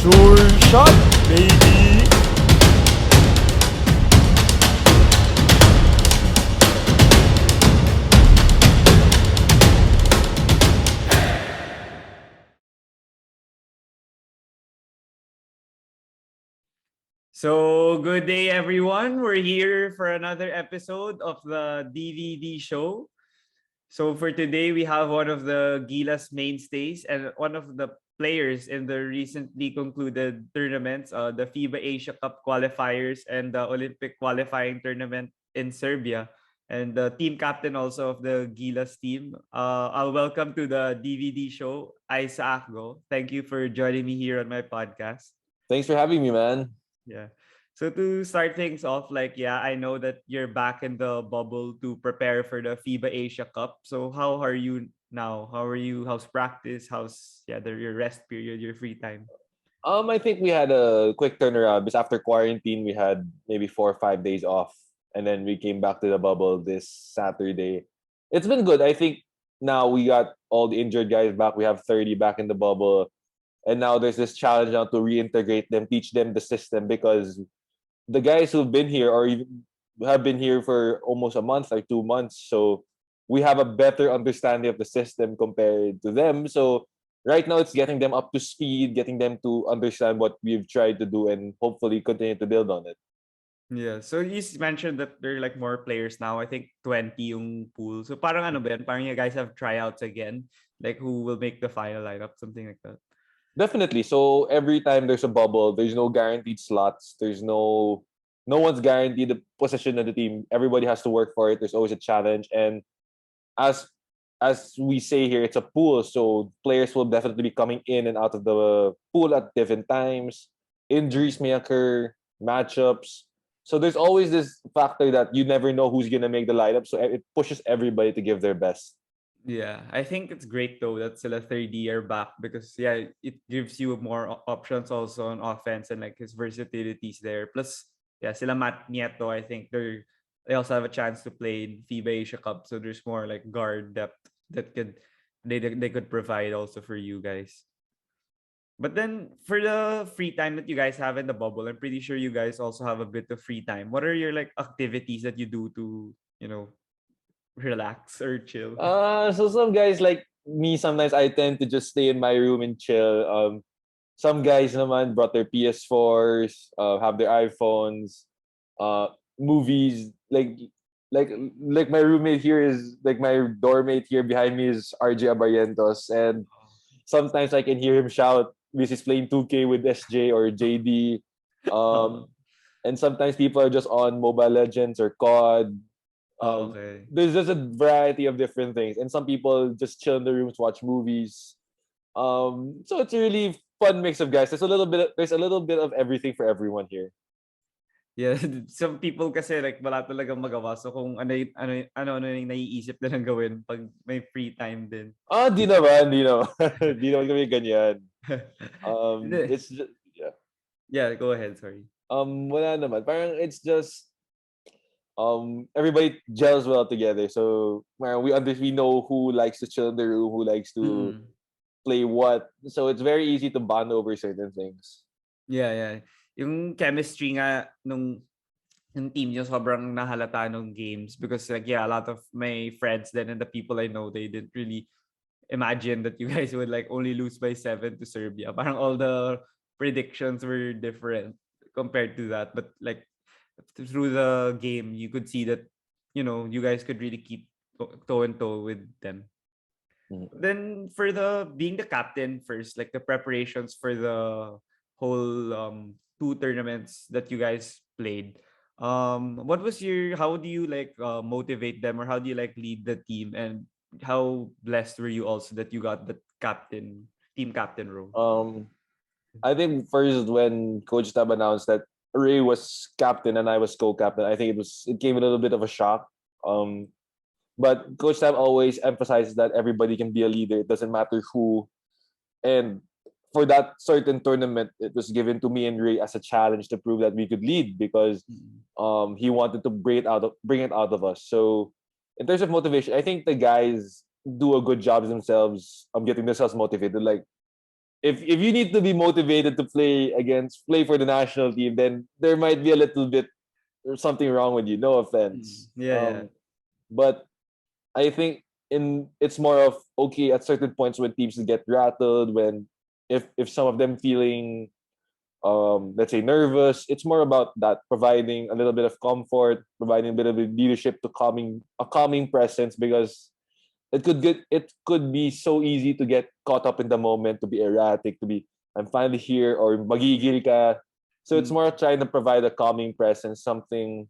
Sure shot, baby! So, good day, everyone. We're here for another episode of the DVD show. So, for today, we have one of the Gilas mainstays and one of the players in the recently concluded tournaments, the FIBA Asia Cup qualifiers and the Olympic qualifying tournament in Serbia, and the team captain also of the Gilas team. I'll welcome to the DVD show, Isaac Go. Thank you for joining me here on my podcast. Thanks for having me, man. Yeah. So to start things off, like, yeah, I know that you're back in the bubble to prepare for the FIBA Asia Cup. So how are you now? How are you? How's practice? How's your rest period, your free time? I think we had a quick turnaround because after quarantine, we had maybe 4 or 5 days off, and then we came back to the bubble this Saturday. It's been good. I think now we got all the injured guys back. We have 30 back in the bubble, and now there's this challenge now to reintegrate them, teach them the system because the guys who've been here or even have been here for almost a month or 2 months. So we have a better understanding of the system compared to them. So right now it's getting them up to speed, getting them to understand what we've tried to do and hopefully continue to build on it. Yeah. So mentioned that there are like more players now. I think 20 yung pool. So parang ano ba yan? Parang you guys have tryouts again? Like who will make the final lineup? Something like that. Definitely. So every time there's a bubble, there's no guaranteed slots. There's no one's guaranteed the position of the team. Everybody has to work for it. There's always a challenge. And as as we say here, it's a pool, so players will definitely be coming in and out of the pool at different times. Injuries may occur, matchups. So there's always this factor that you never know who's gonna make the lineup. So it pushes everybody to give their best. Yeah, I think it's great though that sila third year back because yeah, it gives you more options also on offense and like his versatilities there. Plus, yeah, sila Matt Nieto, I think they also have a chance to play in FIBA Asia Cup, so there's more like guard depth that they could provide also for you guys. But then for the free time that you guys have in the bubble, I'm pretty sure you guys also have a bit of free time. What are your like activities that you do to, relax or chill? So some guys like me, sometimes I tend to just stay in my room and chill. Some guys naman brought their PS4s, have their iPhones, movies. Like my roommate here is like my doormate here behind me is RJ Abarrientos, and sometimes I can hear him shout because he's playing 2K with SJ or JD. Um, Oh, and sometimes people are just on Mobile Legends or COD. okay. There's just a variety of different things, and some people just chill in the rooms, watch movies. So it's a really fun mix of guys. There's a little bit of everything for everyone here. Yeah, some people kasi like wala talagang magawa. So kung ano yung naiisip nilang gawin pag may free time din. Di naman, di naman kami ganyan. Hindi. It's just, yeah. Yeah, go ahead, sorry. Wala naman. Parang it's just everybody gels well together. So we know who likes to chill in the room, who likes to Mm. play what. So it's very easy to bond over certain things. Yeah, yeah. Yung chemistry nga nung team niyo sobrang nahalata nung games because like yeah, a lot of my friends then and the people I know they didn't really imagine that you guys would like only lose by 7 to Serbia. Parang all the predictions were different compared to that. But like through the game, you could see that you guys could really keep toe and toe with them. Mhm. Then for the being the captain first, like the preparations for the whole two tournaments that you guys played. What was your how do you like motivate them or how do you like lead the team and how blessed were you also that you got the team captain role? Um, I think first when Coach Tab announced that Ray was captain and I was co-captain, I think it came a little bit of a shock. Um, but Coach Tab always emphasizes that everybody can be a leader. It doesn't matter who. And for that certain tournament, it was given to me and Ray as a challenge to prove that we could lead because Mm. he wanted to bring it out of us. So in terms of motivation, I think the guys do a good job themselves getting themselves motivated. Like if you need to be motivated to play for the national team, then there might be a little bit or something wrong with you. No offense. Yeah, yeah. But I think it's more of okay at certain points when teams get rattled, when if some of them feeling let's say nervous, it's more about that providing a little bit of comfort, providing a bit of leadership to calming presence, because it could be so easy to get caught up in the moment, to be erratic, to be I'm finally here or magigil ka. So it's Mm. more trying to provide a calming presence, something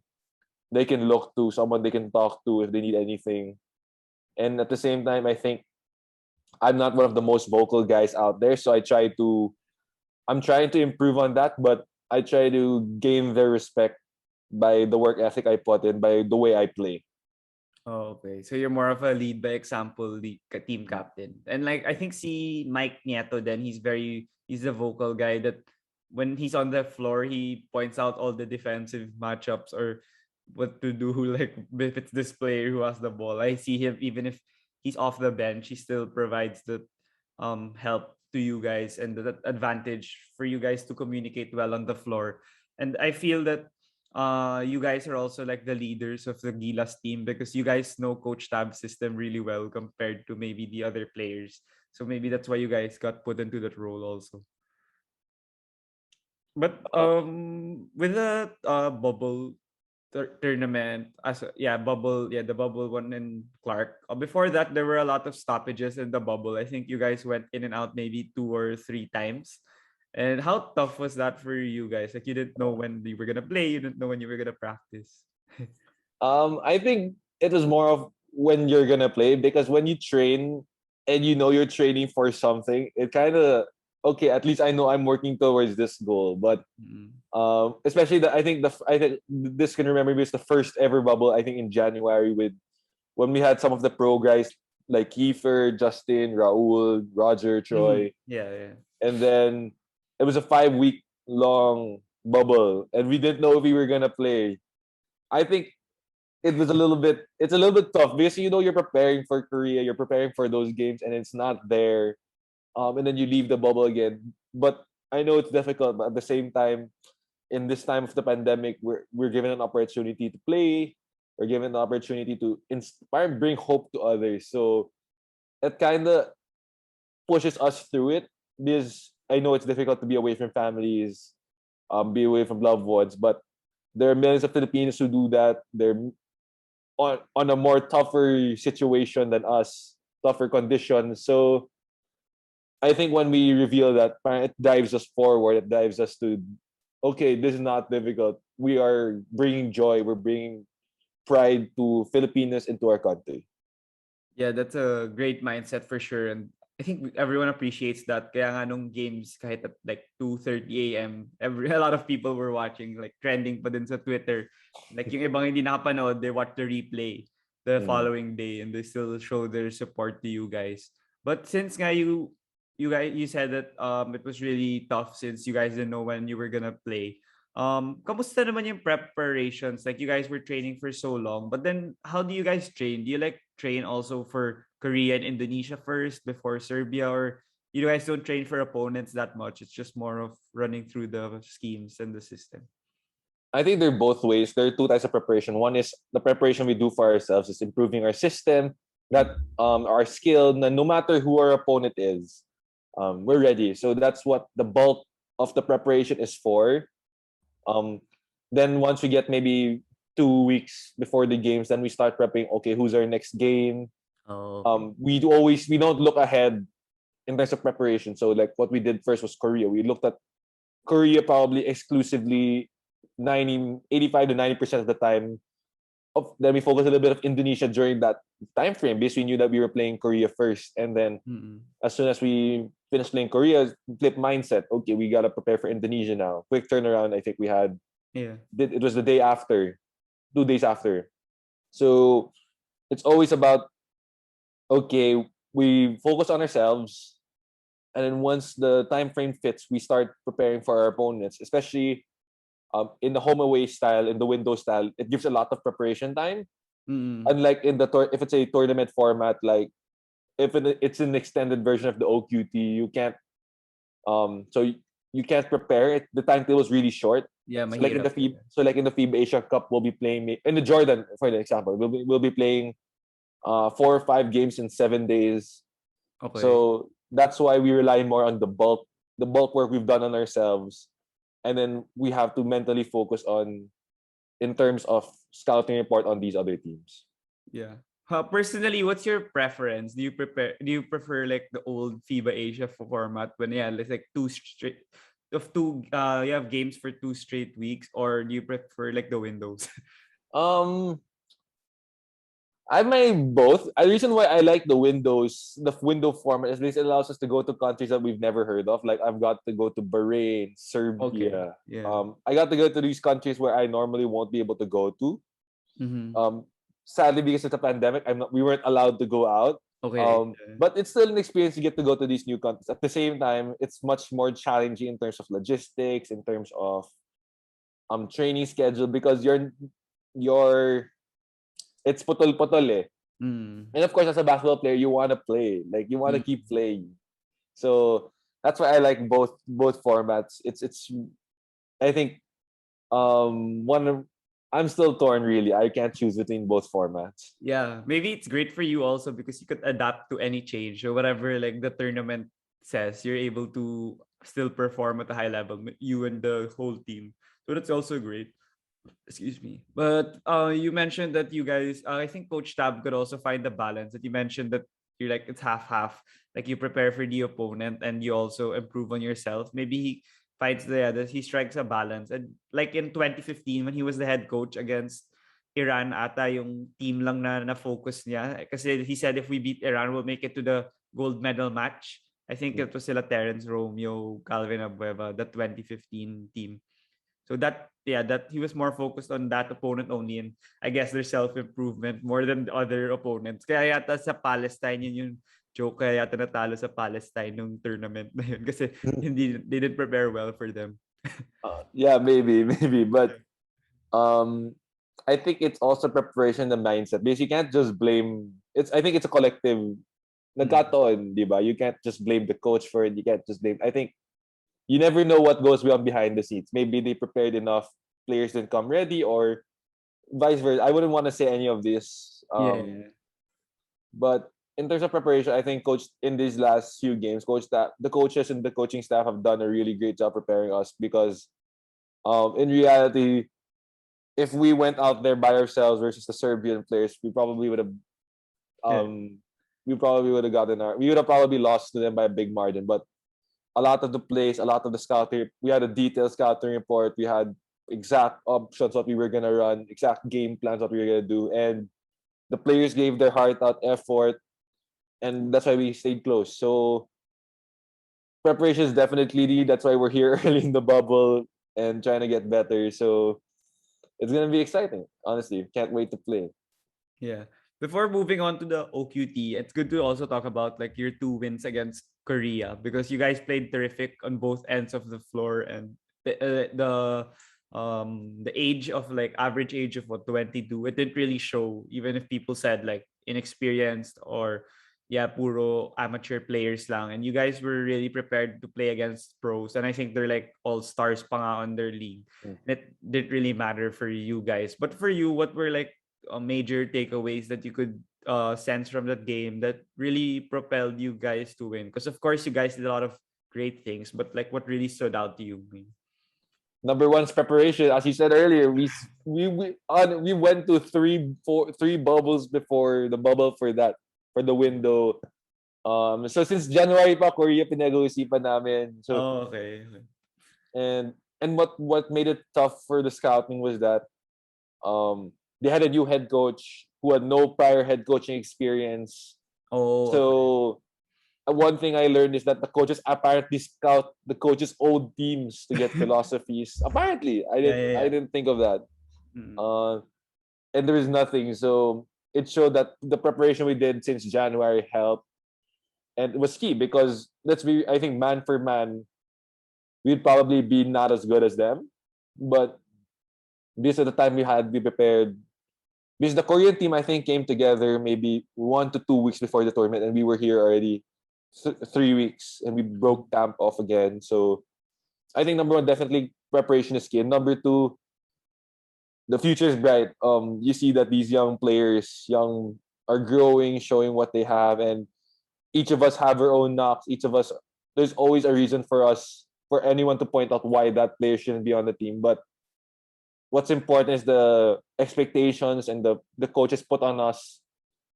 they can look to, someone they can talk to if they need anything. And at the same time, I think I'm not one of the most vocal guys out there, so I'm trying to improve on that, but I try to gain their respect by the work ethic I put in, by the way I play. Oh, okay. So you're more of a lead by example team captain. And like I think see Mike Nieto then he's the vocal guy that when he's on the floor he points out all the defensive matchups or what to do like if it's this player who has the ball. I see him even if he's off the bench, he still provides the help to you guys and that advantage for you guys to communicate well on the floor. And I feel that you guys are also like the leaders of the Gilas team because you guys know Coach Tab's system really well compared to maybe the other players. So maybe that's why you guys got put into that role also. But Uh, with the bubble tournament the bubble one in Clark. Before that there were a lot of stoppages in the bubble. I think you guys went in and out maybe 2 or 3 times. And how tough was that for you guys? Like you didn't know when you were gonna play, you didn't know when you were gonna practice. I think it was more of when you're gonna play, because when you train and you know you're training for something, it kind of okay. At least I know I'm working towards this goal. But Mm. especially I think this can remember me, it's the first ever bubble. I think in January with when we had some of the pro guys like Kiefer, Justin, Raul, Roger, Mhm. Troy, Yeah, yeah. and then it was a 5 week long bubble, and we didn't know if we were gonna play. I think it's a little bit tough because you know you're preparing for Korea, you're preparing for those games, and it's not there. And then you leave the bubble again. But I know it's difficult, but at the same time, in this time of the pandemic, we're given an opportunity to play. We're given the opportunity to inspire, bring hope to others. So it kind of pushes us through it, because I know it's difficult to be away from families, be away from loved ones, but there are millions of Filipinos who do that. They're on a more tougher situation than us, tougher conditions. So I think when we reveal that, parang it drives us forward. It drives us to, okay, this is not difficult. We are bringing joy. We're bringing pride to Filipinos into our country. Yeah, that's a great mindset for sure. And I think everyone appreciates that. Kaya nga nung games kahit at like 2:30 a.m. A lot of people were watching, like trending pa din sa Twitter. Like yung ibang hindi nakapanood, they watch the replay the Mm. following day and they still show their support to you guys. But since nga you said that it was really tough since you guys didn't know when you were gonna play. Kamusta naman yung preparations? Like you guys were training for so long, but then how do you guys train? Do you like train also for Korea and Indonesia first before Serbia, or you guys don't train for opponents that much? It's just more of running through the schemes and the system. I think they're both ways. There are two types of preparation. One is the preparation we do for ourselves is improving our system, that our skill, na no matter who our opponent is, we're ready. So that's what the bulk of the preparation is for. Um, then once we get maybe 2 weeks before the games, then we start prepping. Okay, who's our next game? Oh, okay. We don't look ahead in terms of preparation. So like what we did first was Korea. We looked at Korea probably exclusively 85 to 90% of the time. Then we focused a little bit of Indonesia during that time frame because we knew that we were playing Korea first. And then Mm-mm. as soon as we finished playing Korea, flip mindset. Okay, we gotta prepare for Indonesia now. Quick turnaround. I think we had Yeah. it was the day after, 2 days after. So it's always about okay, we focus on ourselves, and then once the time frame fits, we start preparing for our opponents, especially in the home away style, in the window style. It gives a lot of preparation time. Mm-mm. Unlike in the if it's a tournament format, like if it's an extended version of the OQT, you can't So you can't prepare it. The timetable is really short. Yeah, So like in the mahirap. FIBA, so like in the FIBA Asia Cup, we'll be playing in the Jordan, for the example, we'll be playing 4 or 5 games in 7 days. Okay. So that's why we rely more on the bulk work we've done on ourselves, and then we have to mentally focus on in terms of scouting report on these other teams. Yeah. Personally, what's your preference? Do you prefer like the old FIBA Asia format when it's like two straight of two you have games for 2 straight weeks, or do you prefer like the windows? Um, I may both. The reason why I like the window format is this allows us to go to countries that we've never heard of. Like I've got to go to Bahrain, Okay. Serbia. Yeah. I got to go to these countries where I normally won't be able to go to. Mm-hmm. Um, Sadly, because of the pandemic, we weren't allowed to go out. Okay. But it's still an experience to get to go to these new countries. At the same time, it's much more challenging in terms of logistics, in terms of training schedule, because you're it's putol-putol eh. Mm. And of course, as a basketball player, you want to play. Like you want to Mm. keep playing. So that's why I like both formats. It's I think one of I'm still torn really. I can't choose between both formats. Yeah, maybe it's great for you also because you could adapt to any change or whatever like the tournament says. You're able to still perform at a high level, you and the whole team. So that's also great. Excuse me. But you mentioned that you guys, I think Coach Tab could also find the balance. That you mentioned that you're like it's half half. Like you prepare for the opponent and you also improve on yourself. Maybe he finds that he strikes a balance. And like in 2015 when he was the head coach against Iran, ata yung team lang na focus niya. Kasi he said if we beat Iran, we'll make it to the gold medal match. I think it was sila Terence Romeo, Calvin Abueva, the 2015 team. So that he was more focused on that opponent only, and I guess their self-improvement more than the other opponents. Kaya yata sa Palestine yun yung joke, kaya yata natalo sa Palestine nung tournament na yun kasi they didn't prepare well for them. Yeah, maybe, maybe, but um, I think it's also preparation and mindset because you can't just blame. I think it's a collective. Nagkataon, di ba? You can't just blame the coach for it. You can't just blame. I think you never know what goes on behind the scenes. Maybe they prepared enough, players didn't come ready, or vice versa. I wouldn't want to say any of this. Yeah. But in terms of preparation, I think coach in these last few games, the coaches and the coaching staff have done a really great job preparing us because in reality, if we went out there by ourselves versus the Serbian players, Yeah. um we would have probably lost to them by a big margin. But a lot of the plays, a lot of the scouting, we had a detailed scouting report. We had exact options what we were gonna run, exact game plans what we were gonna do, and the players gave their heart out, effort, and that's why we stayed close. So preparation is definitely key. That's why we're here early in the bubble and trying to get better. So it's gonna be exciting. Honestly, can't wait to play. Yeah. Before moving on to the OQT, it's good to also talk about like your 2 wins against Korea because you guys played terrific on both ends of the floor, and the age of like average age of what 22, it didn't really show even if people said like inexperienced or yeah puro amateur players lang, and you guys were really prepared to play against pros, and I think they're like all stars pa nga on their league. Mm. And it didn't really matter for you guys, but for you, what were like major takeaways that you could sense from that game that really propelled you guys to win? Because of course you guys did a lot of great things, but like what really stood out to you? Number one is preparation. As you said earlier, we went to three bubbles before the bubble for the window. So since January pa Korea pinag-uusapan namin. So Oh, okay. and what made it tough for the scouting was that they had a new head coach who had no prior head coaching experience. Oh, okay. So one thing I learned is that the coaches apparently scout the coaches' old teams to get philosophies. Apparently, I Yeah, didn't yeah, I yeah. didn't think of that. Mm. Uh, and there is nothing. So it showed that the preparation we did since January helped, and it was key because I think man for man, we'd probably be not as good as them, but this is the time we prepared. Because the Korean team I think came together maybe 1 to 2 weeks before the tournament, and we were here already 3 weeks, and we broke camp off again. So I think number one, definitely preparation is key. And number two, the future is bright. You see that these young players, are growing, showing what they have, and each of us have our own knocks. Each of us, there's always a reason for anyone to point out why that player shouldn't be on the team. But what's important is the expectations and the coaches put on us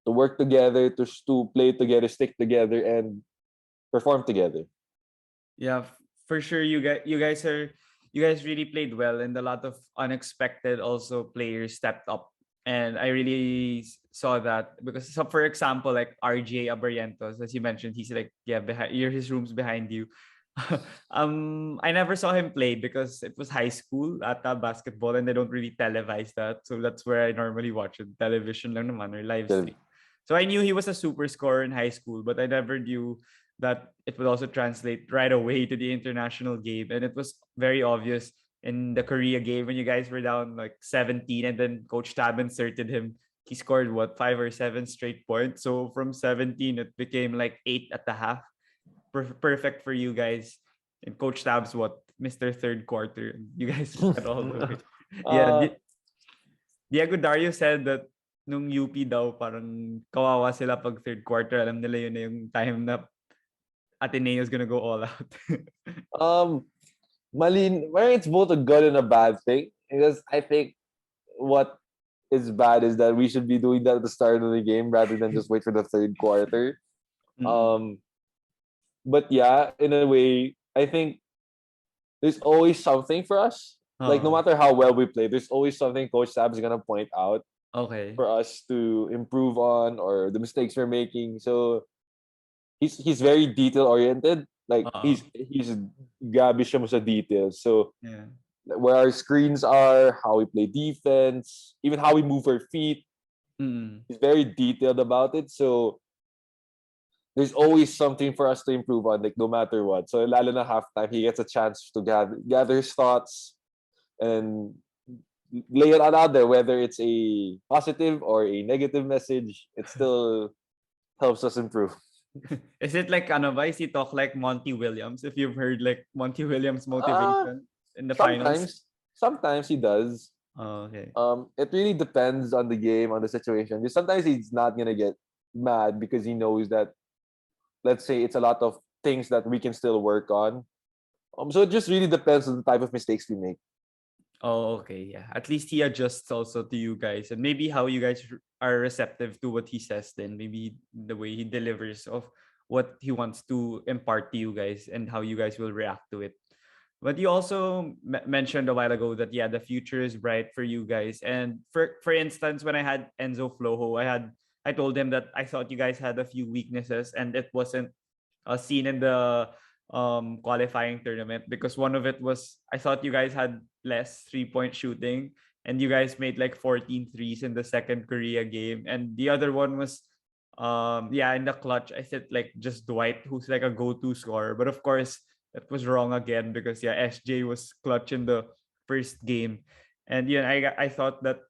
to work together, to play together, stick together, and perform together. Yeah, for sure. You guys really played well, and a lot of unexpected also players stepped up, and I really saw that because, so for example, like RJ Abarrientos, as you mentioned, he's like, yeah, behind his room's behind you. I never saw him play because it was high school at basketball, and they don't really televise that, so that's where I normally watch it, television lang naman or live Yeah. stream. So I knew he was a super scorer in high school, but I never knew that it would also translate right away to the international game. And it was very obvious in the Korea game when you guys were down like 17, and then Coach Tab inserted him. He scored what, 5 or 7 straight points. So from 17, it became like 8 at the half. Perfect for you guys. And Coach Tab's what, Mr. Third Quarter. You guys got all the way. Yeah, uh, Diego Dario said that nung UP daw, parang kawawa sila pag third quarter. Alam nila yun na yung time na Ateneo is gonna go all out. um, Malin, well, it's both a good and a bad thing, because I think what is bad is that we should be doing that at the start of the game rather than just wait for the third quarter. Mm-mm. Um, but yeah, in a way, I think there's always something for us. Like no Oo. matter how well we play, there's always something Coach Sab is gonna point out Okay. for us to improve on, or the mistakes we're making. So he's very detail oriented. Like Oo. he's grabe siya mo sa details. So Yeah. where our screens are, how we play defense, even how we move our feet, Mm-mm. he's very detailed about it. So there's always something for us to improve on, like no matter what. So lalo na halftime, he gets a chance to gather his thoughts and lay it out there, whether it's a positive or a negative message. It still helps us improve. Is it like ano ba? Is he talk like Monty Williams? If you've heard like Monty Williams Uh motivation in the finals. sometimes he does. Oh, okay. It really depends on the game, on the situation. Because sometimes he's not gonna get mad because he knows that, let's say, it's a lot of things that we can still work on. So it just really depends on the type of mistakes we make. Oh, okay. Yeah. At least he adjusts also to you guys, and maybe how you guys are receptive to what he says, then maybe the way he delivers of what he wants to impart to you guys and how you guys will react to it. But you also mentioned a while ago that yeah, the future is bright for you guys. And for instance, when I had Enzo Flojo, I told him that I thought you guys had a few weaknesses, and it wasn't seen in the qualifying tournament, because one of it was I thought you guys had less 3-point shooting, and you guys made like 14 threes in the second Korea game, and the other one was yeah, in the clutch I said like just Dwight, who's like a go-to scorer, but of course that was wrong again because yeah, SJ was clutch in the first game. And yeah, I thought that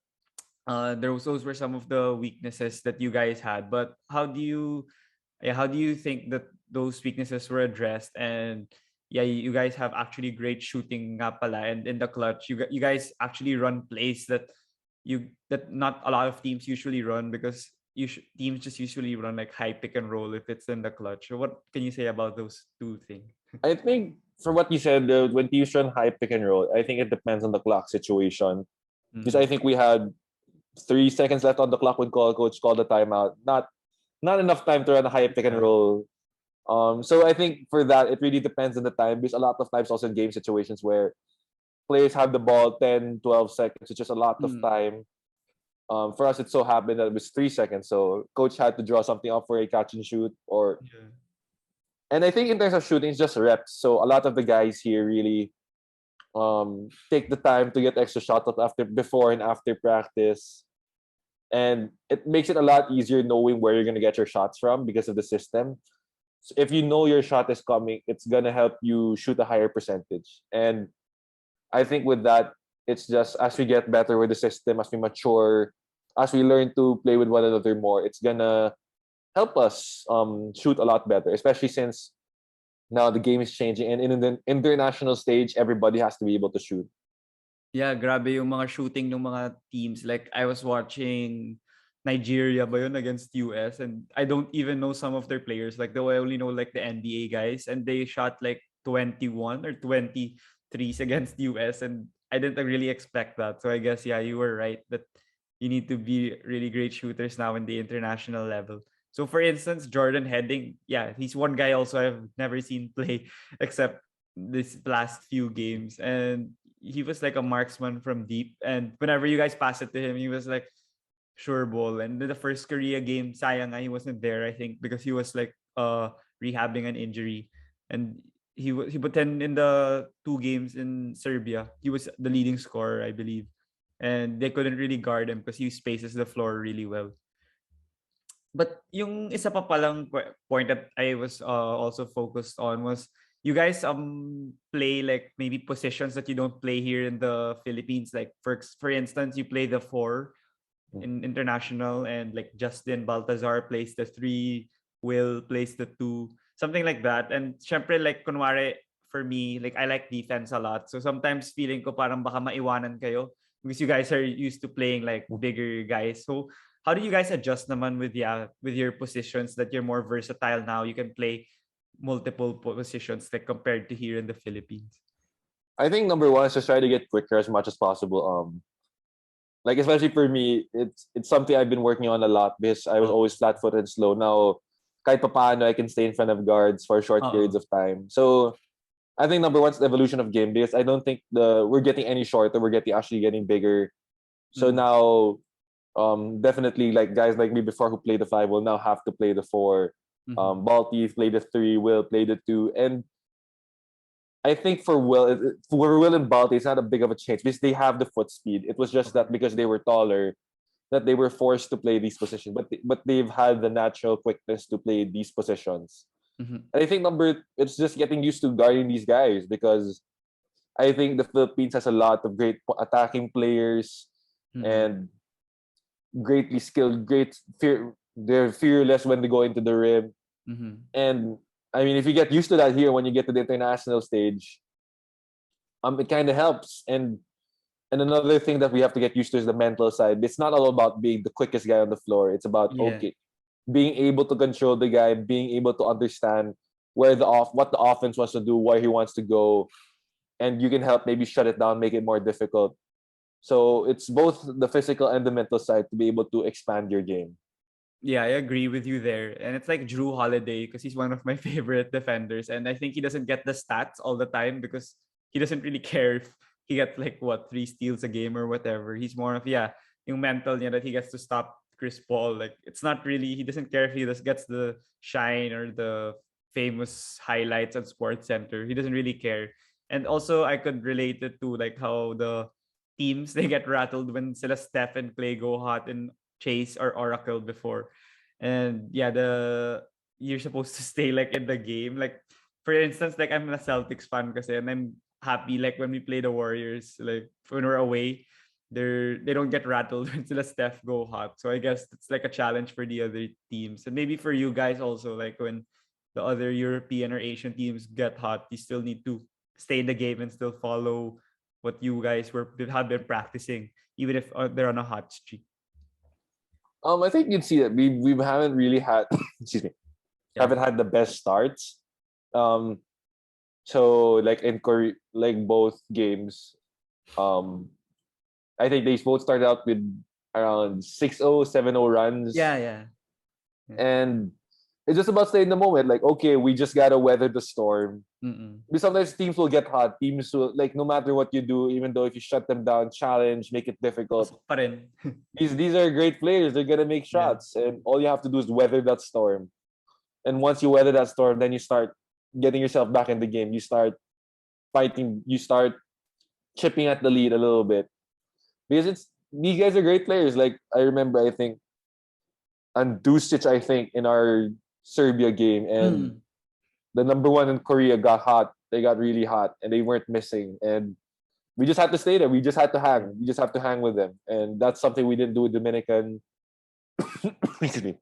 those were some of the weaknesses that you guys had. But how do you think that those weaknesses were addressed? And yeah, you guys have actually great shooting nga pala, and in the clutch you guys actually run plays that not a lot of teams usually run, because teams just usually run like high pick and roll if it's in the clutch. So what can you say about those two things? I think from what you said, when teams run high pick and roll, I think it depends on the clock situation. Because I Mm. think we had 3 seconds left on the clock when coach called the timeout. Not enough time to run a high pick and Yeah. roll. So I think for that, it really depends on the time, because a lot of times also in game situations where players have the ball 10, 12 seconds, which is a lot of Mm. time. For us, it so happened that it was 3 seconds. So coach had to draw something up for a catch and shoot. Yeah. And I think in terms of shooting, it's just reps. So a lot of the guys here really take the time to get extra shots up before and after practice. And it makes it a lot easier knowing where you're going to get your shots from because of the system. So if you know your shot is coming, it's going to help you shoot a higher percentage. And I think with that, it's just as we get better with the system, as we mature, as we learn to play with one another more, it's going to help us shoot a lot better, especially since now the game is changing and in the international stage, everybody has to be able to shoot. Yeah, grabe yung mga shooting ng mga teams. Like, I was watching Nigeria ba yun against US, and I don't even know some of their players. Like, though I only know like the NBA guys, and they shot like 21 or 23s against US, and I didn't really expect that. So I guess, yeah, you were right that you need to be really great shooters now in the international level. So for instance, Jordan Heading, yeah, he's one guy also I've never seen play except this last few games. And he was like a marksman from deep. And whenever you guys pass it to him, he was like sure ball. And the first Korea game, sayang nga, he wasn't there, I think, because he was like rehabbing an injury. And but then in the two games in Serbia, he was the leading scorer, I believe. And they couldn't really guard him because he spaces the floor really well. But yung isa pa palang point that I was also focused on was you guys play like maybe positions that you don't play here in the Philippines. Like for instance, you play the 4 in international, and like Justin Baltazar plays the 3, Will plays the 2, something like that. And syempre like kunwari for me, like I like defense a lot. So sometimes feeling ko parang baka maiwanan kayo because you guys are used to playing like bigger guys. So how do you guys adjust naman with your positions that you're more versatile now? You can play multiple positions like compared to here in the Philippines. I think number one is just try to get quicker as much as possible. Like especially for me, it's something I've been working on a lot because I was always flat-footed and slow. Now, kahit papaano, I can stay in front of guards for short periods of time. So I think number one is the evolution of game because I don't think we're getting any shorter. We're actually getting bigger. So now, definitely like guys like me before who played the 5 will now have to play the 4. Balti play the 3, Will play the 2, and I think for Will and Balti, it's not a big of a change because they have the foot speed. It was just that because they were taller, that they were forced to play these positions, but they've had the natural quickness to play these positions. And I think it's just getting used to guarding these guys because I think the Philippines has a lot of great attacking players and greatly skilled, they're fearless when they go into the rim. And I mean, if you get used to that here when you get to the international stage, it kind of helps. And another thing that we have to get used to is the mental side. It's not all about being the quickest guy on the floor. It's about being able to control the guy, being able to understand what the offense wants to do, where he wants to go, and you can help maybe shut it down, make it more difficult. So it's both the physical and the mental side to be able to expand your game. Yeah, I agree with you there. And it's like Drew Holiday because he's one of my favorite defenders. And I think he doesn't get the stats all the time because he doesn't really care if he gets like 3 steals a game or whatever. He's more of yung mental niya that he gets to stop Chris Paul. Like it's not really, he doesn't care if he just gets the shine or the famous highlights on Sports Center. He doesn't really care. And also I could relate it to like how the teams they get rattled when sila Steph and Clay go hot and Chase or Oracle before. And you're supposed to stay like in the game. Like for instance, like I'm a Celtics fan kasi, and I'm happy like when we play the Warriors, like when we're away, they don't get rattled when sila Steph go hot. So I guess it's like a challenge for the other teams. And maybe for you guys also, like when the other European or Asian teams get hot, you still need to stay in the game and still follow what you guys have been practicing, even if they're on a hot streak. I think you'd see that we haven't really had excuse me, haven't had the best starts. So like in Korea, like both games, I think they both started out with around 6-0, 7-0 runs. Yeah. And it's just about staying in the moment. Like, okay, we just gotta weather the storm. Because sometimes teams will get hot. Teams will, like, no matter what you do, even though if you shut them down, challenge, make it difficult. Pa rin. These are great players. They're gonna make shots, and all you have to do is weather that storm. And once you weather that storm, then you start getting yourself back in the game. You start fighting. You start chipping at the lead a little bit because these guys are great players. Like I remember, I think, and Dusic, I think, in our Serbia game, and the number one in Korea got hot. They got really hot, and they weren't missing. And we just had to stay there. We just had to hang. We just have to hang with them, and that's something we didn't do with Dominican. Excuse me.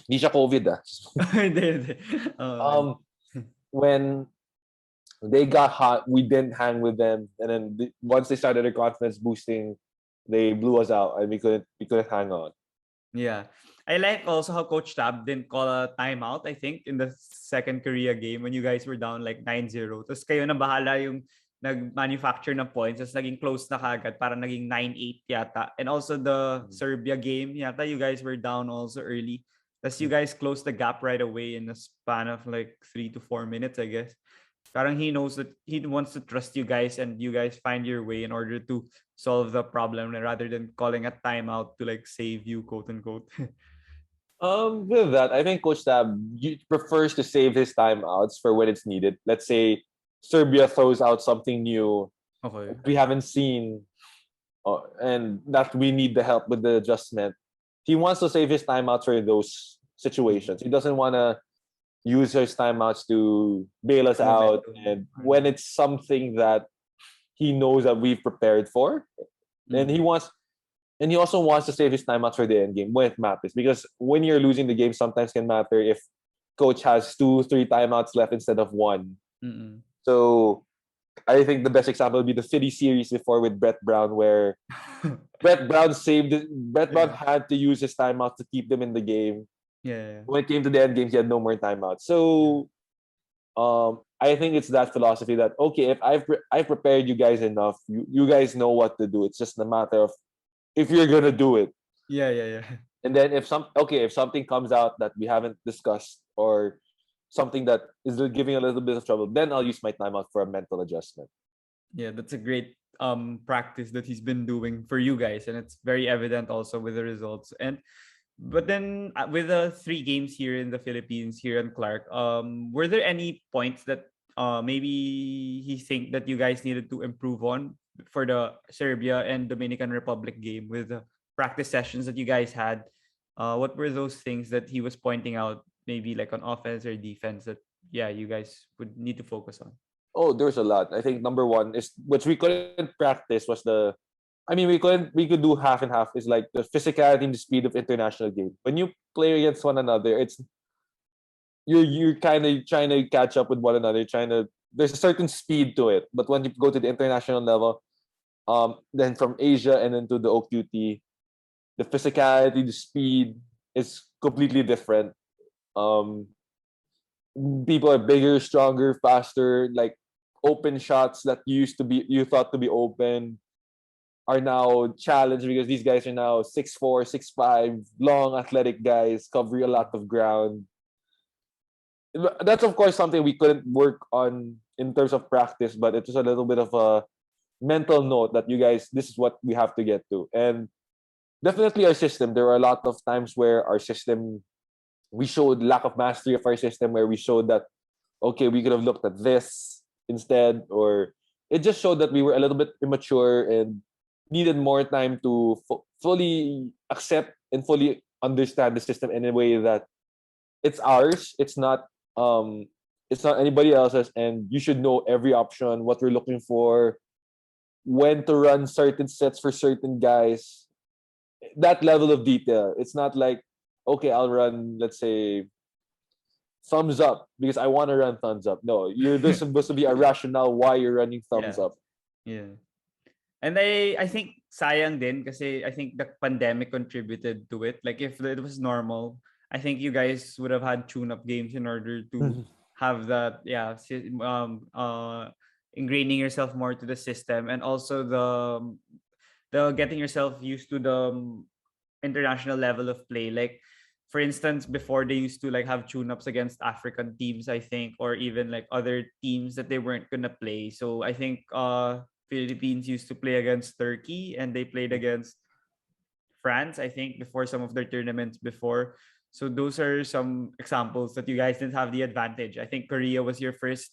Di siya COVID Hindi. Um, when they got hot, we didn't hang with them, and then once they started their confidence boosting, they blew us out, and we couldn't hang on. Yeah. I like also how Coach Tab didn't call a timeout, I think, in the second Korea game when you guys were down like 9-0. Tapos kayo na bahala yung nag-manufacture ng points. Tapos naging close na kagad. Parang naging 9-8 yata. And also the Serbia game, yata you guys were down also early. Tapos you guys closed the gap right away in a span of like 3 to 4 minutes, I guess. Parang he knows that he wants to trust you guys and you guys find your way in order to solve the problem rather than calling a timeout to like save you, quote unquote. With that, I think Coach Tab prefers to save his timeouts for when it's needed. Let's say Serbia throws out something new Okay. we haven't seen, and that we need the help with the adjustment. He wants to save his timeouts for those situations. He doesn't want to use his timeouts to bail us out. And when it's something that he knows that we've prepared for, and he also wants to save his timeouts for the end game when it matters. Because when you're losing the game, sometimes can matter if coach has 2-3 timeouts left instead of one. Mm-mm. So I think the best example would be the Philly series before with Brett Brown, where Brett Brown had to use his timeout to keep them in the game. Yeah. When it came to the end games, he had no more timeouts. So I think it's that philosophy that okay, if I've prepared you guys enough, you guys know what to do. It's just a matter of if you're gonna do it. Yeah. And then if something comes out that we haven't discussed or something that is giving a little bit of trouble, then I'll use my timeout for a mental adjustment. Yeah, that's a great practice that he's been doing for you guys, and it's very evident also with the results. And but then with the 3 games here in the Philippines, here in Clark, were there any points that maybe he think that you guys needed to improve on for the Serbia and Dominican Republic game with the practice sessions that you guys had? What were those things that he was pointing out, maybe like on offense or defense, that you guys would need to focus on? Oh, there's a lot. I think number one is which we couldn't practice was we could do half and half, is like the physicality and the speed of international game. When you play against one another, it's you're kind of trying to catch up with one another, there's a certain speed to it. But when you go to the international level, then from Asia and then to the OQT, the physicality, the speed is completely different. People are bigger, stronger, faster. Like open shots that you thought to be open are now challenged because these guys are now 6'4", 6'5", long, athletic guys covering a lot of ground. That's of course something we couldn't work on in terms of practice, but it was a little bit of a mental note that you guys, this is what we have to get to. And definitely our system. There were a lot of times where our system, we showed lack of mastery of our system, where we showed that, okay, we could have looked at this instead, or it just showed that we were a little bit immature and needed more time to fully accept and fully understand the system in a way that it's ours. It's not anybody else's, and you should know every option, what we're looking for, when to run certain sets for certain guys. That level of detail. It's not like, okay, I'll run, let's say, thumbs up because I want to run thumbs up. No, there's supposed to be a rationale why you're running thumbs up. Yeah. And I think sayang din kasi I think the pandemic contributed to it. Like if it was normal, I think you guys would have had tune-up games in order to have that, ingraining yourself more to the system, and also the getting yourself used to the international level of play. Like for instance, before they used to like have tune-ups against African teams, I think, or even like other teams that they weren't gonna play. So I think Philippines used to play against Turkey and they played against France, I think, before some of their tournaments before. So those are some examples that you guys didn't have the advantage. I think Korea was your first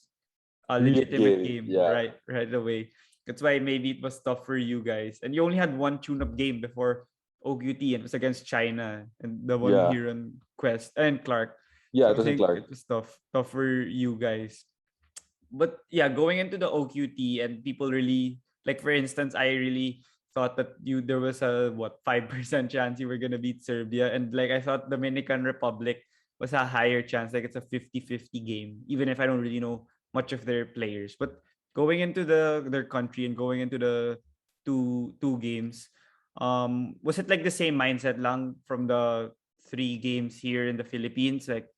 legitimate game, right away. That's why maybe it was tough for you guys. And you only had one tune-up game before OQT, and it was against China and the one here on Quest and Clark. Yeah, so it was in Clark. It was tough for you guys. But yeah, going into the OQT, and people really, like for instance, I really thought that there was a 5% chance you were gonna beat Serbia, and like I thought Dominican Republic was a higher chance, like it's a 50-50 game, even if I don't really know much of their players. But going into their country and going into the two games, was it like the same mindset lang from the three games here in the Philippines? Like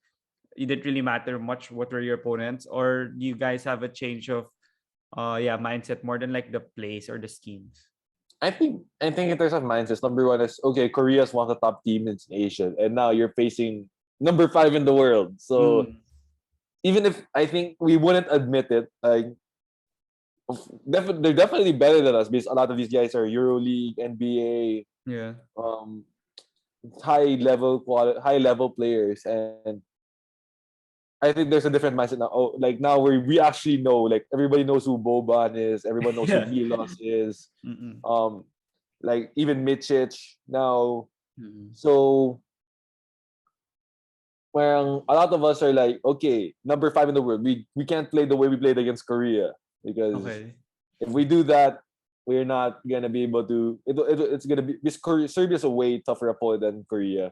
it didn't really matter much what were your opponents, or do you guys have a change of mindset more than like the plays or the schemes? I think in terms of mindsets, number one is okay. Korea's one of the top teams in Asia, and now you're facing number five in the world. So Mm, even if I think we wouldn't admit it, like they're definitely better than us because a lot of these guys are EuroLeague, yeah. NBA, high level players, and I think there's a different mindset now. Oh, like now we actually know, like everybody knows who Boban is, everyone knows who Yeah. Gilas is, Mm-mm. um, like even Micic now. Mm-mm. So where a lot of us are like, okay, number five in the world, we can't play the way we played against Korea because Okay. if we do that, we're not gonna be able to. It's gonna be because Serbia's a way tougher opponent than Korea,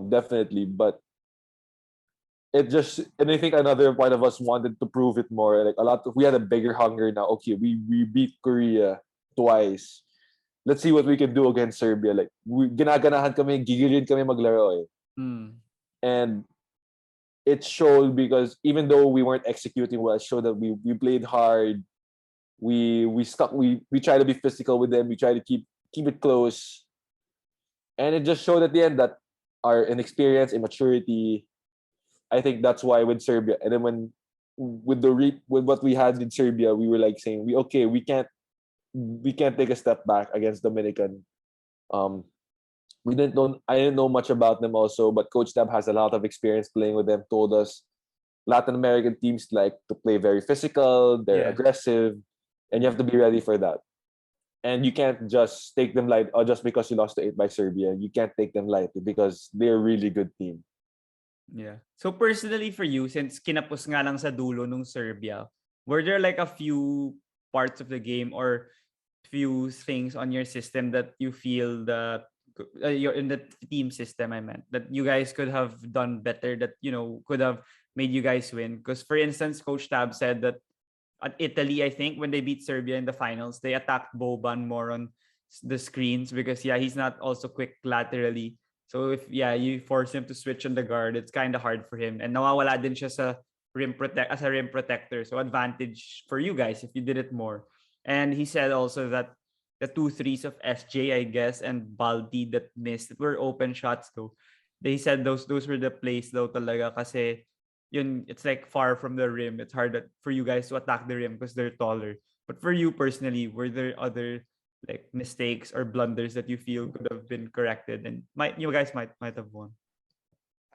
definitely. But it just, and I think another part of us wanted to prove it more. Like a lot, we had a bigger hunger now. Okay, we beat Korea twice. Let's see what we can do against Serbia. Like ginaganahan kami, gigilin kami maglaro eh. Mm. And it showed because even though we weren't executing well, it showed that we played hard. We stuck. We try to be physical with them. We try to keep it close, and it just showed at the end that our inexperience, immaturity. I think that's why with Serbia, and then when with with what we had in Serbia, we were like saying we can't take a step back against Dominican. Um, we didn't know I didn't know much about them also, but Coach Tab has a lot of experience playing with them. Told us Latin American teams like to play very physical, they're Yeah. aggressive, and you have to be ready for that. And you can't just take them light or just because you lost to eight by Serbia. You can't take them lightly because they're a really good team. Yeah. So personally for you, since kinapos nga lang sa dulo nung Serbia, were there like a few parts of the game or few things on your system that you feel that you're in the team system, I meant, that you guys could have done better, that could have made you guys win? Because for instance, Coach Tab said that at Italy, I think when they beat Serbia in the finals, they attacked Boban more on the screens because he's not also quick laterally. So if you force him to switch on the guard, it's kind of hard for him. And nawawala din siya sa rim protector. So advantage for you guys if you did it more. And he said also that the two threes of SJ, I guess, and Balti that missed were open shots though. They said those were the plays though talaga kasi it's like far from the rim. It's hard for you guys to attack the rim because they're taller. But for you personally, were there other like mistakes or blunders that you feel could have been corrected and you guys might have won?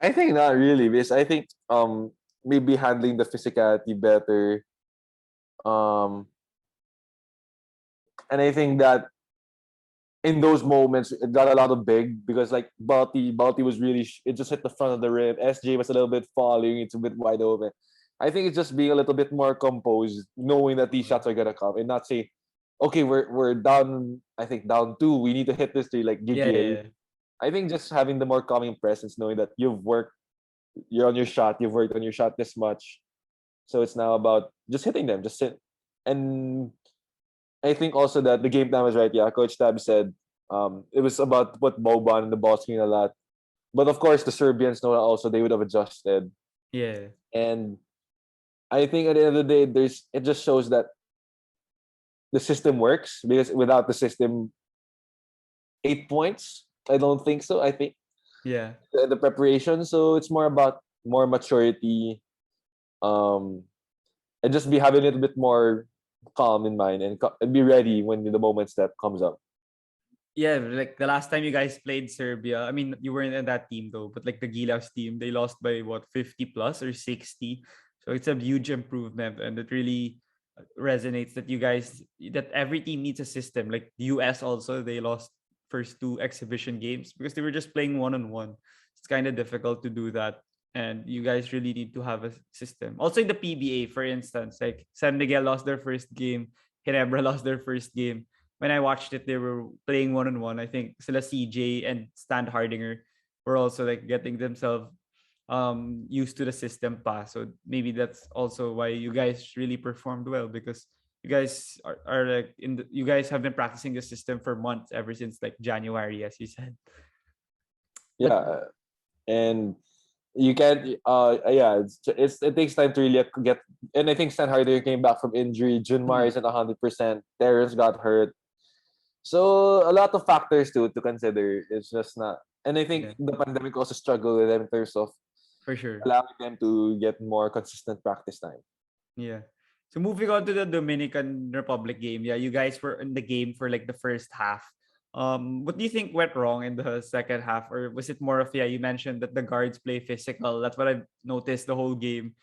I think not really, because I think maybe handling the physicality better. Um and I think that in those moments it got a lot of big because like Balti was really it just hit the front of the rim. SJ was a little bit falling, it's a bit wide open. I think it's just being a little bit more composed, knowing that these Okay. shots are gonna come and not say, okay, we're down, I think down two, we need to hit this three like Yeah, yeah, Gigil. yeah. I think just having the more calming presence, knowing that you're on your shot, you've worked on your shot this much. So it's now about just hitting them, just sit. And I think also that the game plan was right. Yeah, Coach Tab said it was about to put Boban in the ball screen a lot. But of course, the Serbians know that also they would have adjusted. Yeah. And I think at the end of the day, it just shows that the system works because without the system, 8 points. I don't think so. I think Yeah. the preparation. So it's more about more maturity, um, and just be having a little bit more calm in mind and be ready when the moments that comes up. Yeah, like the last time you guys played Serbia, I mean, you weren't in that team though, but like the Gilas team, they lost by what, 50 plus or 60. So it's a huge improvement, and it really resonates that that every team needs a system. Like the US also, they lost first two exhibition games because they were just playing one on one. It's kind of difficult to do that. And you guys really need to have a system. Also in the PBA, for instance, like San Miguel lost their first game, Ginebra lost their first game. when I watched it, they were playing one on one. I think sila CJ and Stan Hardinger were also like getting themselves used to the system pa. So maybe that's also why you guys really performed well, because you guys are like you guys have been practicing the system for months, ever since like January, as you said. But Yeah, and you can't. Yeah, it takes time to really get. And I think Stan Harder came back from injury. Junmar isn't 100%. Terrence got hurt. So a lot of factors to consider. It's just not. And I yeah, think the pandemic also struggled with them in terms of for sure. allowing them to get more consistent practice time. Yeah. So moving on to the Dominican Republic game. Yeah, you guys were in the game for like the first half. What do you think went wrong in the second half? Or was it more of, yeah, you mentioned that the guards play physical. That's what I've noticed the whole game.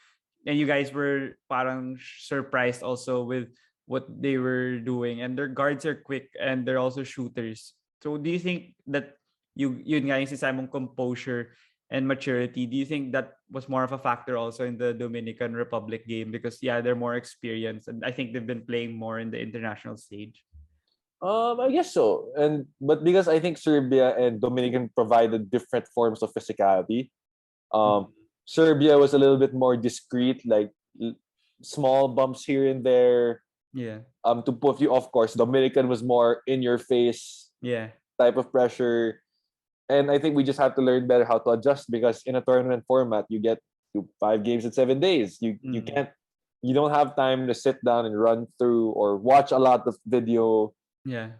And you guys were parang surprised also with what they were doing. And their guards are quick and they're also shooters. So do you think that yun nga yung sinasabi mong composure and maturity, do you think that was more of a factor also in the Dominican Republic game? Because yeah, they're more experienced and I think they've been playing more in the international stage. I guess so. But because I think Serbia and Dominican provided different forms of physicality. Um, Mhm. Serbia was a little bit more discreet, like small bumps here and there. Yeah. To put you, of course, Dominican was more in your face Yeah. type of pressure. And I think we just have to learn better how to adjust, because in a tournament format, you get 5 games in 7 days. You Mhm. can't, you don't have time to sit down and run through or watch a lot of video. Yeah.